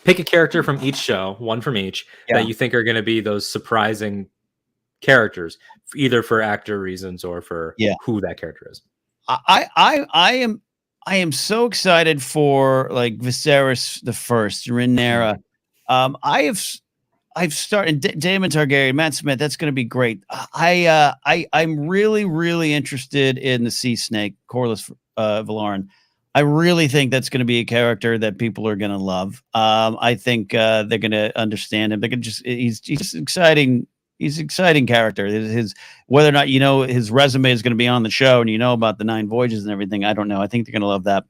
Pick a character from each show, one from each, that you think are going to be those surprising characters, either for actor reasons or for who that character is. I am so excited for like Viserys the First, Rhaenyra. I've started Daemon Targaryen, Matt Smith. That's going to be great. I'm really interested in the Sea Snake, Corlys Valoran. I really think that's going to be a character that people are going to love. I think they're going to understand him. They can he's just exciting. He's an exciting character. His whether or not his resume is going to be on the show and about the 9 voyages and everything, I don't know. I think they're going to love that.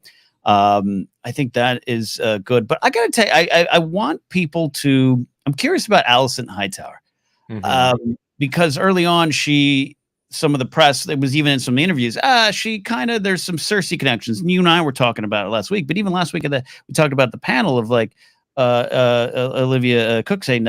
I think that is good. But I got to tell you, I want people to. I'm curious about Alicent Hightower because early on some of the press, it was even in some interviews, she kind of, there's some Cersei connections. And you and I were talking about it last week, but even last week we talked about the panel of like Olivia Cook saying,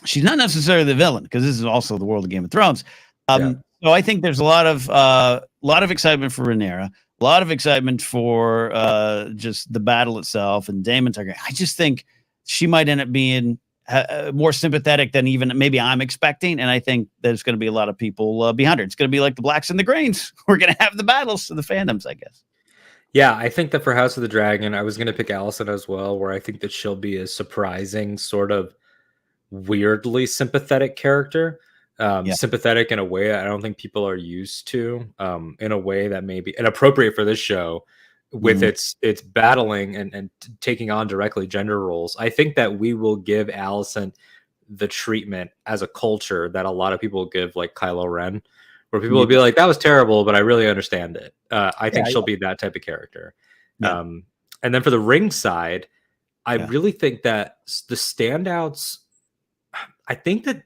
she's not necessarily the villain because this is also the world of Game of Thrones. So I think there's a lot of excitement for Rhaenyra, a lot of excitement for just the battle itself and Daemon Targaryen. I just think she might end up being more sympathetic than even maybe I'm expecting. And I think there's going to be a lot of people behind her. It's going to be like the blacks and the greens. We're going to have the battles of the fandoms, I guess. Yeah, I think that for House of the Dragon, I was going to pick Alicent as well, where I think that she'll be a surprising, sort of weirdly sympathetic character. Sympathetic in a way I don't think people are used to, in a way that may be inappropriate for this show with its battling and taking on directly gender roles. I think that we will give Alicent the treatment as a culture that a lot of people give like Kylo Ren, where people will be like, that was terrible, but I really understand it. I think she'll be that type of character. And then for the ring side, I really think that the standouts, I think that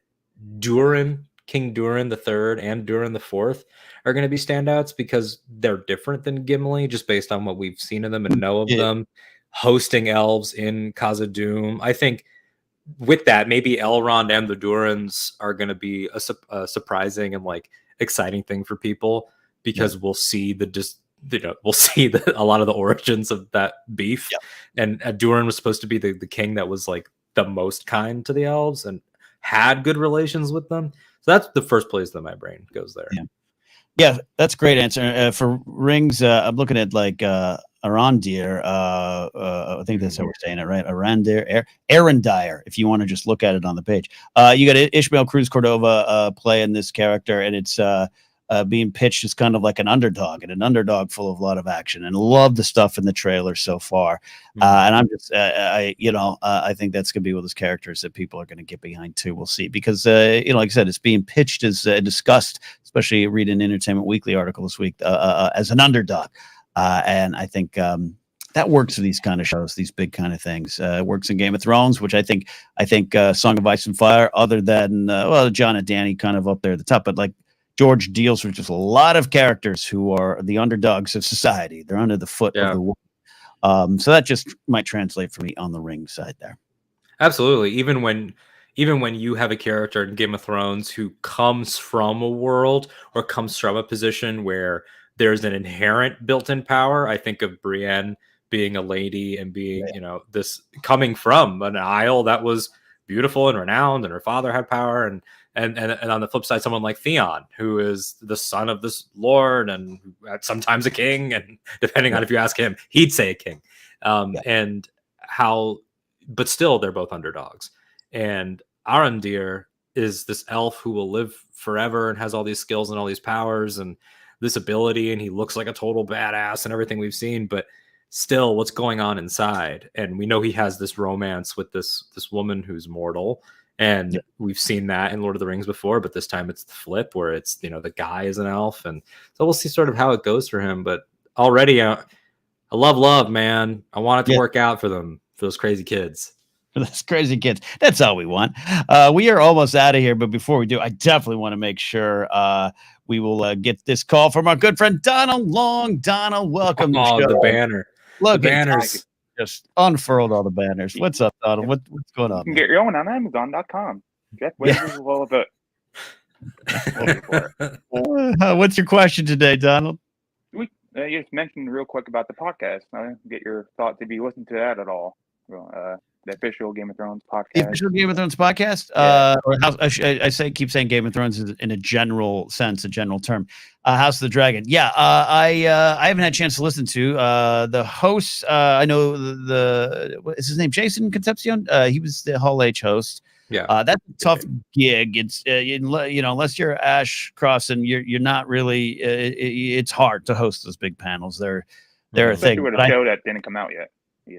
King Durin the Third and Durin the Fourth are going to be standouts because they're different than Gimli, just based on what we've seen of them and know of them. Hosting elves in Khazad-dûm, I think with that, maybe Elrond and the Durins are going to be a surprising and like exciting thing for people because we'll see a lot of the origins of that beef. And Durin was supposed to be the king that was like the most kind to the elves and had good relations with them. So that's the first place that my brain goes there. Yeah, that's a great answer. For rings, I'm looking at like Arondir. I think that's how we're saying it, right? Arondir, if you want to just look at it on the page. You got Ishmael Cruz Cordova playing this character, and it's being pitched as kind of like an underdog, and an underdog full of a lot of action. And love the stuff in the trailer so far. And I'm just, I think that's going to be one of those characters that people are going to get behind too. We'll see, because like I said, it's being pitched as discussed, especially reading an Entertainment Weekly article this week as an underdog. And I think that works for these kind of shows, these big kind of things. It works in Game of Thrones, which I think Song of Ice and Fire, other than John and Danny, kind of up there at the top, but like George deals with just a lot of characters who are the underdogs of society. They're under the foot of the world. So that just might translate for me on the ring side there. Absolutely. Even when you have a character in Game of Thrones who comes from a world or comes from a position where there's an inherent built-in power. I think of Brienne being a lady and being, this coming from an isle that was beautiful and renowned, and her father had power, and on the flip side, someone like Theon, who is the son of this lord and sometimes a king, and depending on if you ask him, he'd say a king. But still, they're both underdogs. And Arondir is this elf who will live forever and has all these skills and all these powers and this ability, and he looks like a total badass and everything we've seen, but still, what's going on inside? And we know he has this romance with this woman who's mortal. And we've seen that in Lord of the Rings before, but this time it's the flip where it's, the guy is an elf. And so we'll see sort of how it goes for him. But already, I love, man. I want it to work out for them, for those crazy kids. For those crazy kids. That's all we want. We are almost out of here. But before we do, I definitely want to make sure we will get this call from our good friend Donald Long. Donald, welcome to the show. The banner. Look, the banners. Just unfurled all the banners. What's up, Donald? What's going on? You can get your own on Amazon.com. Jeff Bezos is all about. What's your question today, Donald? You just mentioned real quick about the podcast. I didn't get your thoughts if you listened to that at all. The official Game of Thrones podcast. The official Game of Thrones podcast? Yeah. Or keep saying Game of Thrones in a general sense, a general term. House of the Dragon. Yeah, I haven't had a chance to listen to the host. I know what is his name? Jason Concepcion. He was the Hall H host. Yeah, that's a tough gig. It's unless you're Ash Crossan, you're not really. It's hard to host those big panels. They're a thing. With a show that didn't come out yet.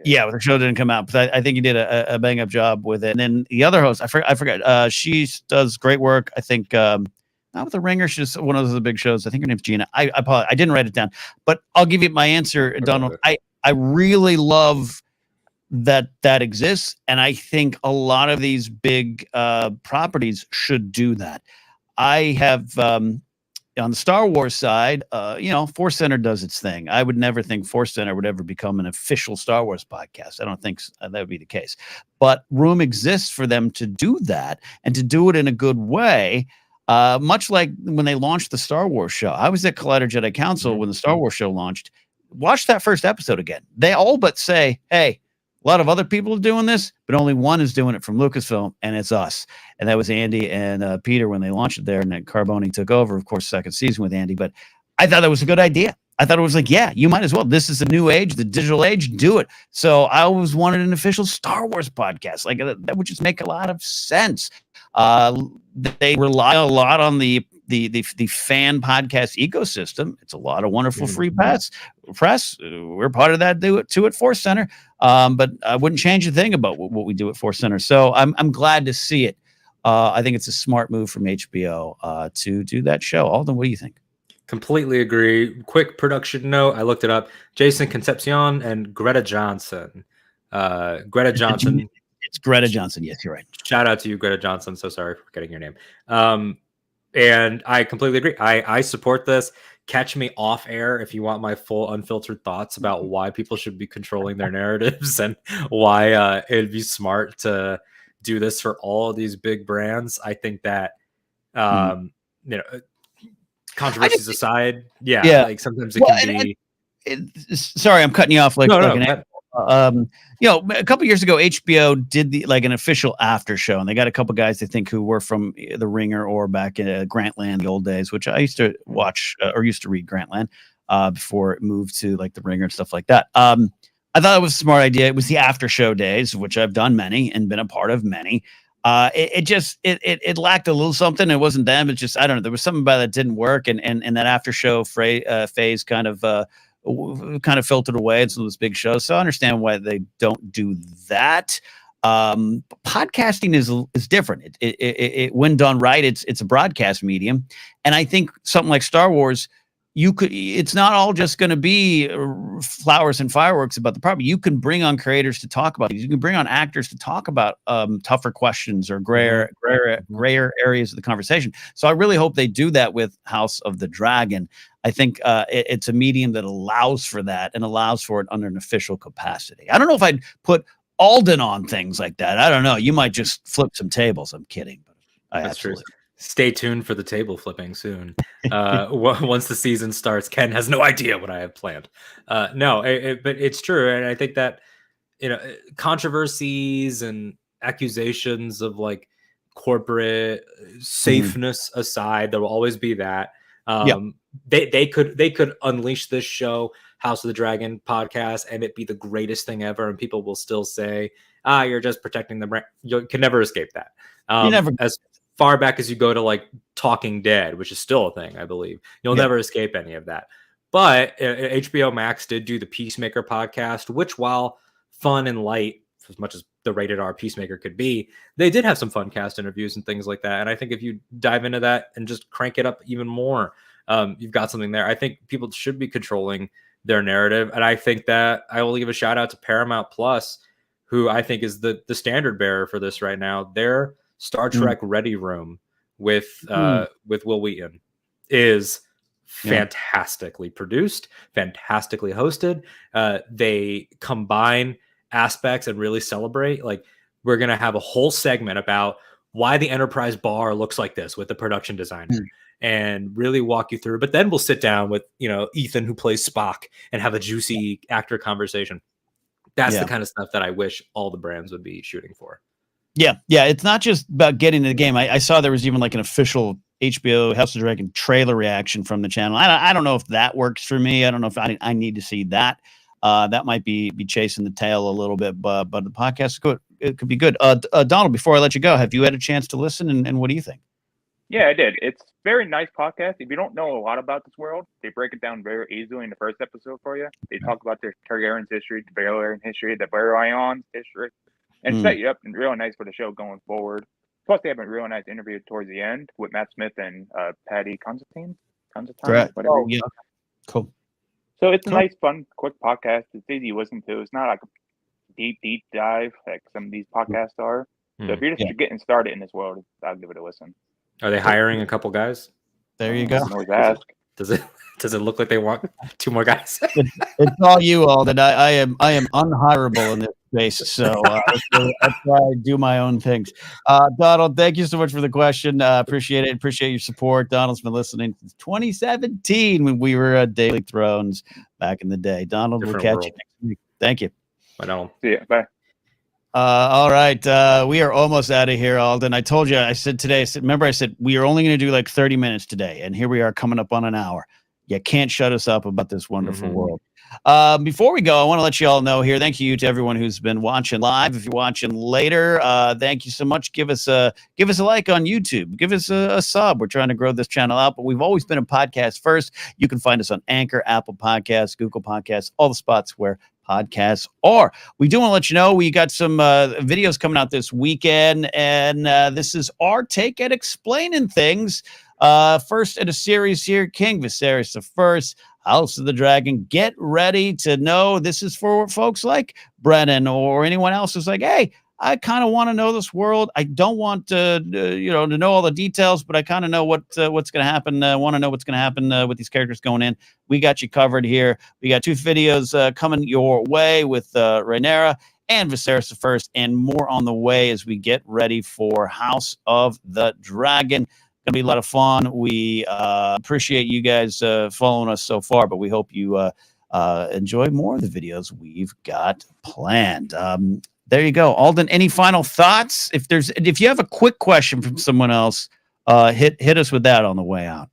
Yeah, the show didn't come out, but I think he did a bang up job with it. And then the other host, I forgot. She does great work. I think not with the Ringer. She's one of those big shows. I think her name's Gina. I apologize. I didn't write it down, but I'll give you my answer, Donald. I really love that exists, and I think a lot of these big properties should do that. I have on the Star Wars side, Force Center does its thing. I would never think Force Center would ever become an official Star Wars podcast. I don't think that would be the case, but room exists for them to do that and to do it in a good way. Much like when they launched the Star Wars show. I was at Collider Jedi Council when the Star Wars show launched. Watch that first episode again. They all but say, hey, a lot of other people are doing this, but only one is doing it from Lucasfilm, and it's us. And that was Andy and Peter when they launched it there, and then Carboni took over, of course, second season with Andy. But I thought that was a good idea. I thought it was like, yeah, you might as well. This is the new age, the digital age, do it. So I always wanted an official Star Wars podcast. Like that would just make a lot of sense. They rely a lot on the fan podcast ecosystem. It's a lot of wonderful free press. We're part of that. Do it too at Force Center. But I wouldn't change a thing about what we do at Force Center. So I'm glad to see it. I think it's a smart move from HBO to do that show. Alden, what do you think? Completely agree. Quick production note. I looked it up. Jason Concepcion and Greta Johnson. Greta Johnson. It's Greta Johnson. Yes, you're right. Shout out to you, Greta Johnson. So sorry for forgetting your name. And I completely agree. I support this. Catch me off air if you want my full unfiltered thoughts about why people should be controlling their narratives and why it'd be smart to do this for all of these big brands. I think that, controversies aside, like sometimes it can be. Sorry, I'm cutting you off. A couple years ago, HBO did an official after show, and they got a couple guys I think who were from the Ringer or back in Grantland, the old days, which I used to watch or used to read Grantland before it moved to the Ringer and stuff like that. I thought it was a smart idea. It was the after show days, which I've done many and been a part of many. It lacked a little something. It wasn't them. It's just, I don't know. There was something about that didn't work. And that after show phase kind of filtered away in some of those big shows. So I understand why they don't do that. Podcasting is different. It when done right, it's a broadcast medium. And I think something like Star Wars, it's not all just going to be flowers and fireworks about the property. You can bring on creators to talk about these. You can bring on actors to talk about tougher questions or grayer areas of the conversation. So I really hope they do that with House of the Dragon. I think it's a medium that allows for that and allows for it under an official capacity. I don't know if I'd put Alden on things like that. I don't know. You might just flip some tables. I'm kidding. But That's true. Stay tuned for the table flipping soon. Once the season starts, Ken has no idea what I have planned. But it's true. And I think that, controversies and accusations of corporate safeness aside, there will always be that. They could unleash this show, House of the Dragon podcast, and it be the greatest thing ever. And people will still say, you're just protecting the brand. You can never escape that. As far back as you go to Talking Dead, which is still a thing, I believe, you'll never escape any of that. But HBO Max did do the Peacemaker podcast, which, while fun and light, as much as the rated R Peacemaker could be, they did have some fun cast interviews and things like that. And I think if you dive into that and just crank it up even more, you've got something there. I think people should be controlling their narrative. And I think that I will give a shout out to Paramount Plus, who I think is the standard bearer for this right now. Their Star Trek Ready Room with Will Wheaton is fantastically produced, fantastically hosted. They combine aspects and really celebrate. We're going to have a whole segment about why the Enterprise bar looks like this with the production designer, and really walk you through. But then we'll sit down with, you know, Ethan, who plays Spock, and have a juicy actor conversation. That's the kind of stuff that I wish all the brands would be shooting for. Yeah. It's not just about getting to the game. I saw there was even like an official HBO House of Dragon trailer reaction from the channel. I don't know if that works for me. I don't know if I need to see that. That might be chasing the tail a little bit, but the podcast could be good. Donald, before I let you go, have you had a chance to listen, and what do you think? Yeah, I did. It's a very nice podcast. If you don't know a lot about this world, they break it down very easily in the first episode for you. They talk about their Targaryen's history, the Valerian history, the Baryon's history, and set you up and real nice for the show going forward. Plus, they have a real nice interview towards the end with Matt Smith and Patty Constantine. Correct. Whatever. Yeah. Cool. So it's a nice, fun, quick podcast. It's easy to listen to. It's not like a deep dive like some of these podcasts are. So if you're just getting started in this world, I'll give it a listen. Are they hiring a couple guys? There you go. Always ask. Does it look like they want 2 more guys? It's all you, Alden. I am unhirable in this space, so that's why I do my own things. Donald, thank you so much for the question. Appreciate it. Appreciate your support. Donald's been listening since 2017 when we were at Daily Thrones back in the day. Donald, we'll catch you next week. Thank you. Bye, Donald. See ya. Bye. All right. We are almost out of here, Alden. I told you, I said we are only going to do like 30 minutes today. And here we are coming up on an hour. You can't shut us up about this wonderful world. Before we go, I want to let you all know here. Thank you to everyone who's been watching live. If you're watching later, thank you so much. Give us a like on YouTube. Give us a sub. We're trying to grow this channel out, but we've always been a podcast first. You can find us on Anchor, Apple Podcasts, Google Podcasts, all the spots where podcasts are. We do want to let you know we got some videos coming out this weekend, and this is our take at explaining things. First in a series here, King Viserys I, House of the Dragon. Get ready to know this is for folks like Brennan or anyone else who's like, hey, I kind of want to know this world. I don't want to know all the details, but I kind of know what's going to happen. Want to know what's going to happen with these characters going in. We got you covered here. We got 2 videos coming your way with Rhaenyra and Viserys and more on the way as we get ready for House of the Dragon. Gonna be a lot of fun. We appreciate you guys following us so far, but we hope you enjoy more of the videos we've got planned. There you go. Alden, any final thoughts? If you have a quick question from someone else, hit us with that on the way out.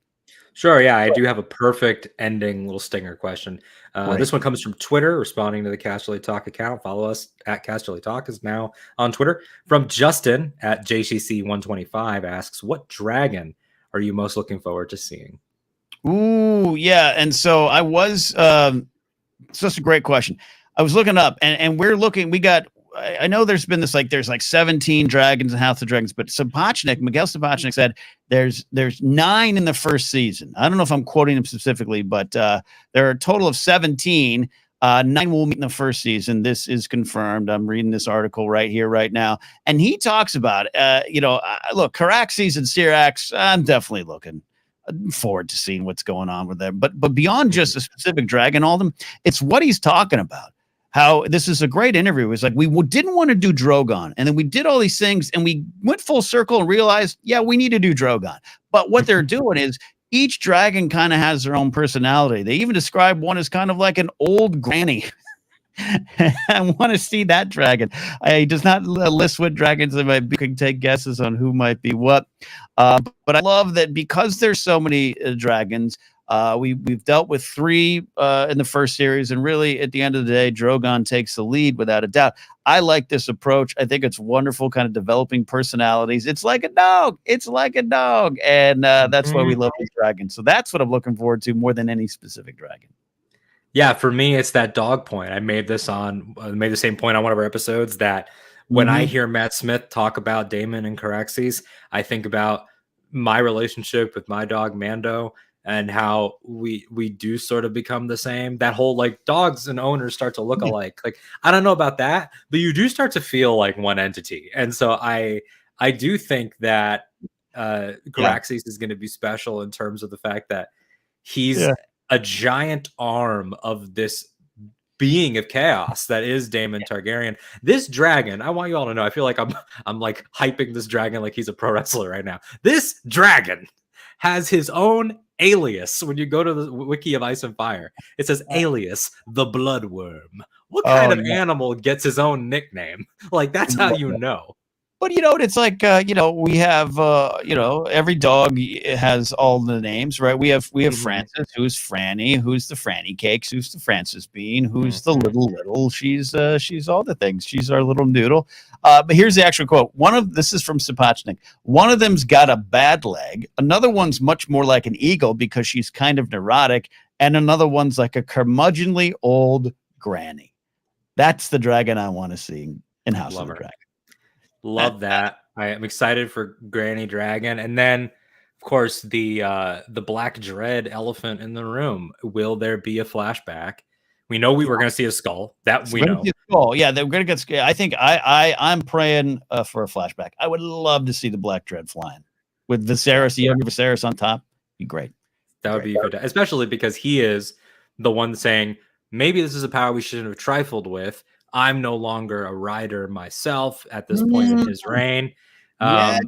Sure. Yeah, I do have a perfect ending little stinger question. Right. This one comes from Twitter, responding to the Casterly Talk account. Follow us at Casterly Talk is now on Twitter. From Justin at JCC125 asks, what dragon are you most looking forward to seeing? Ooh, yeah. And so I was, it's just a great question. I was looking up and we're looking, I know there's been this, there's 17 dragons in House of Dragons, but Miguel Sapochnik said there's 9 in the first season. I don't know if I'm quoting him specifically, but there are a total of 17. 9 will meet in the first season. This is confirmed. I'm reading this article right here, right now. And he talks about, look, Caraxes and Syrax, I'm definitely looking forward to seeing what's going on with them. But beyond just a specific dragon, Alden, it's what he's talking about. How this is a great interview. It's like we didn't want to do Drogon, and then we did all these things, and we went full circle and realized, yeah, we need to do Drogon. But what they're doing is each dragon kind of has their own personality. They even describe one as kind of like an old granny. I want to see that dragon. He does not list what dragons they might be. You can take guesses on who might be what. But I love that because there's so many dragons. We've dealt with 3 in the first series, and really at the end of the day, Drogon takes the lead without a doubt. I like this approach. I think it's wonderful, kind of developing personalities. It's like a dog. And that's why we love these dragons. So that's what I'm looking forward to more than any specific dragon. Yeah, for me, it's that dog point. I made the same point on one of our episodes that when I hear Matt Smith talk about Daemon and Caraxes, I think about my relationship with my dog Mando, and how we do sort of become the same. That whole dogs and owners start to look alike. I don't know about that, but you do start to feel like one entity. And so I do think that Caraxes is going to be special in terms of the fact that he's a giant arm of this being of chaos that is Daemon Targaryen. This dragon, I want you all to know, I feel like I'm like hyping this dragon like he's a pro wrestler right now. This dragon has his own alias. When you go to the wiki of Ice and Fire, it says alias the Bloodworm. What kind of animal gets his own nickname? Like, that's how you know. But it's like we have every dog has all the names, right? We have Frances, who's Franny, who's the Franny Cakes, who's the Frances Bean, who's the little. She's all the things. She's our little noodle. But here's the actual quote. This is from Sapochnik. One of them's got a bad leg. Another one's much more like an eagle because she's kind of neurotic, and another one's like a curmudgeonly old granny. That's the dragon I want to see in House of the Dragon. Love that. I am excited for Granny Dragon. And then, of course, the Black Dread elephant in the room. Will there be a flashback? We know we were going to see a skull. That we know. Yeah, they're going to get scared. I think I'm praying for a flashback. I would love to see the Black Dread flying with Viserys, the younger Viserys on top. Be great. That would be fantastic, especially because he is the one saying, maybe this is a power we shouldn't have trifled with. I'm no longer a rider myself at this point in his reign. I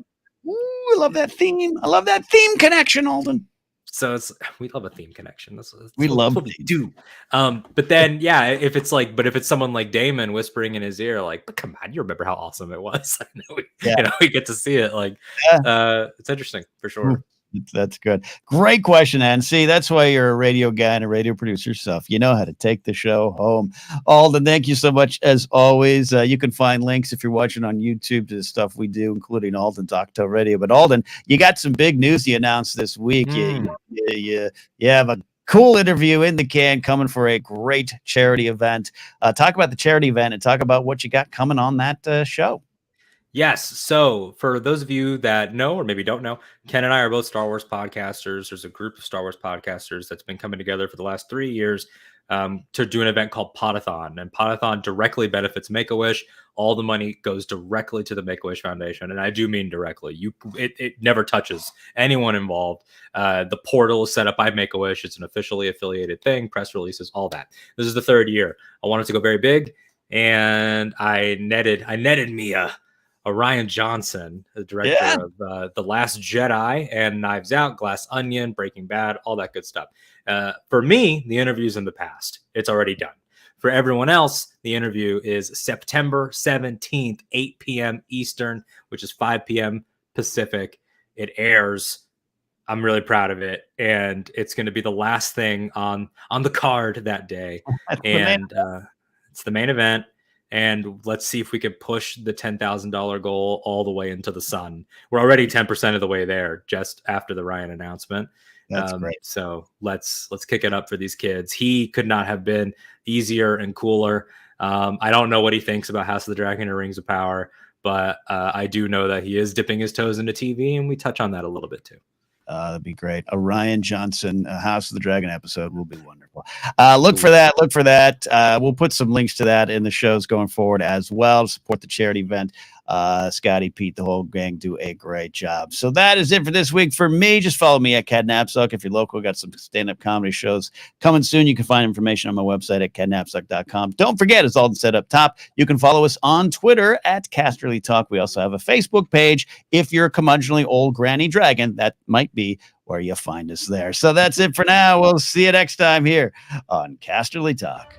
love that theme. I love that theme connection, Alden. So we love a theme connection. We love what we do. But then, if it's someone like Daemon whispering in his ear, like, but come on, you remember how awesome it was. I know we get to see it. Like, it's interesting for sure. That's good. Great question, Ann. See, that's why you're a radio guy and a radio producer yourself. You know how to take the show home. Alden, thank you so much as always. You can find links if you're watching on YouTube to the stuff we do, including Alden Talk Radio. But Alden, you got some big news you announced this week. You have a cool interview in the can coming for a great charity event. Talk about the charity event and talk about what you got coming on that show. Yes. So for those of you that know or maybe don't know, Ken and I are both Star Wars podcasters. There's a group of Star Wars podcasters that's been coming together for the last 3 years to do an event called Podathon. And Podathon directly benefits Make-A-Wish. All the money goes directly to the Make-A-Wish Foundation. And I do mean directly. It never touches anyone involved. The portal is set up by Make-A-Wish. It's an officially affiliated thing, press releases, all that. This is the 3rd year. I wanted to go very big. And I netted me a Rian Johnson, the director of The Last Jedi and Knives Out, Glass Onion, Breaking Bad, all that good stuff. For me, the interview's in the past. It's already done. For everyone else, the interview is September 17th, 8 p.m. Eastern, which is 5 p.m. Pacific. It airs. I'm really proud of it. And it's going to be the last thing on the card that day. And it's the main event. And let's see if we can push the $10,000 goal all the way into the sun. We're already 10% of the way there just after the Ryan announcement. That's great. So let's kick it up for these kids. He could not have been easier and cooler. I don't know what he thinks about House of the Dragon or Rings of Power, but I do know that he is dipping his toes into TV, and we touch on that a little bit too. That'd be great. A Rian Johnson House of the Dragon episode will be wonderful. Look for that. Look for that. We'll put some links to that in the shows going forward as well to support the charity event. Scotty, Pete, the whole gang do a great job. So that is it for this week. For me, just follow me at Napzok. If you're local, got some stand-up comedy shows coming soon. You can find information on my website at Napzok.com. Don't forget, it's all set up top. You can follow us on Twitter at Casterly Talk. We also have a Facebook page. If you're a curmudgeonly old granny dragon, that might be where you find us there. So that's it for now. We'll see you next time here on Casterly Talk.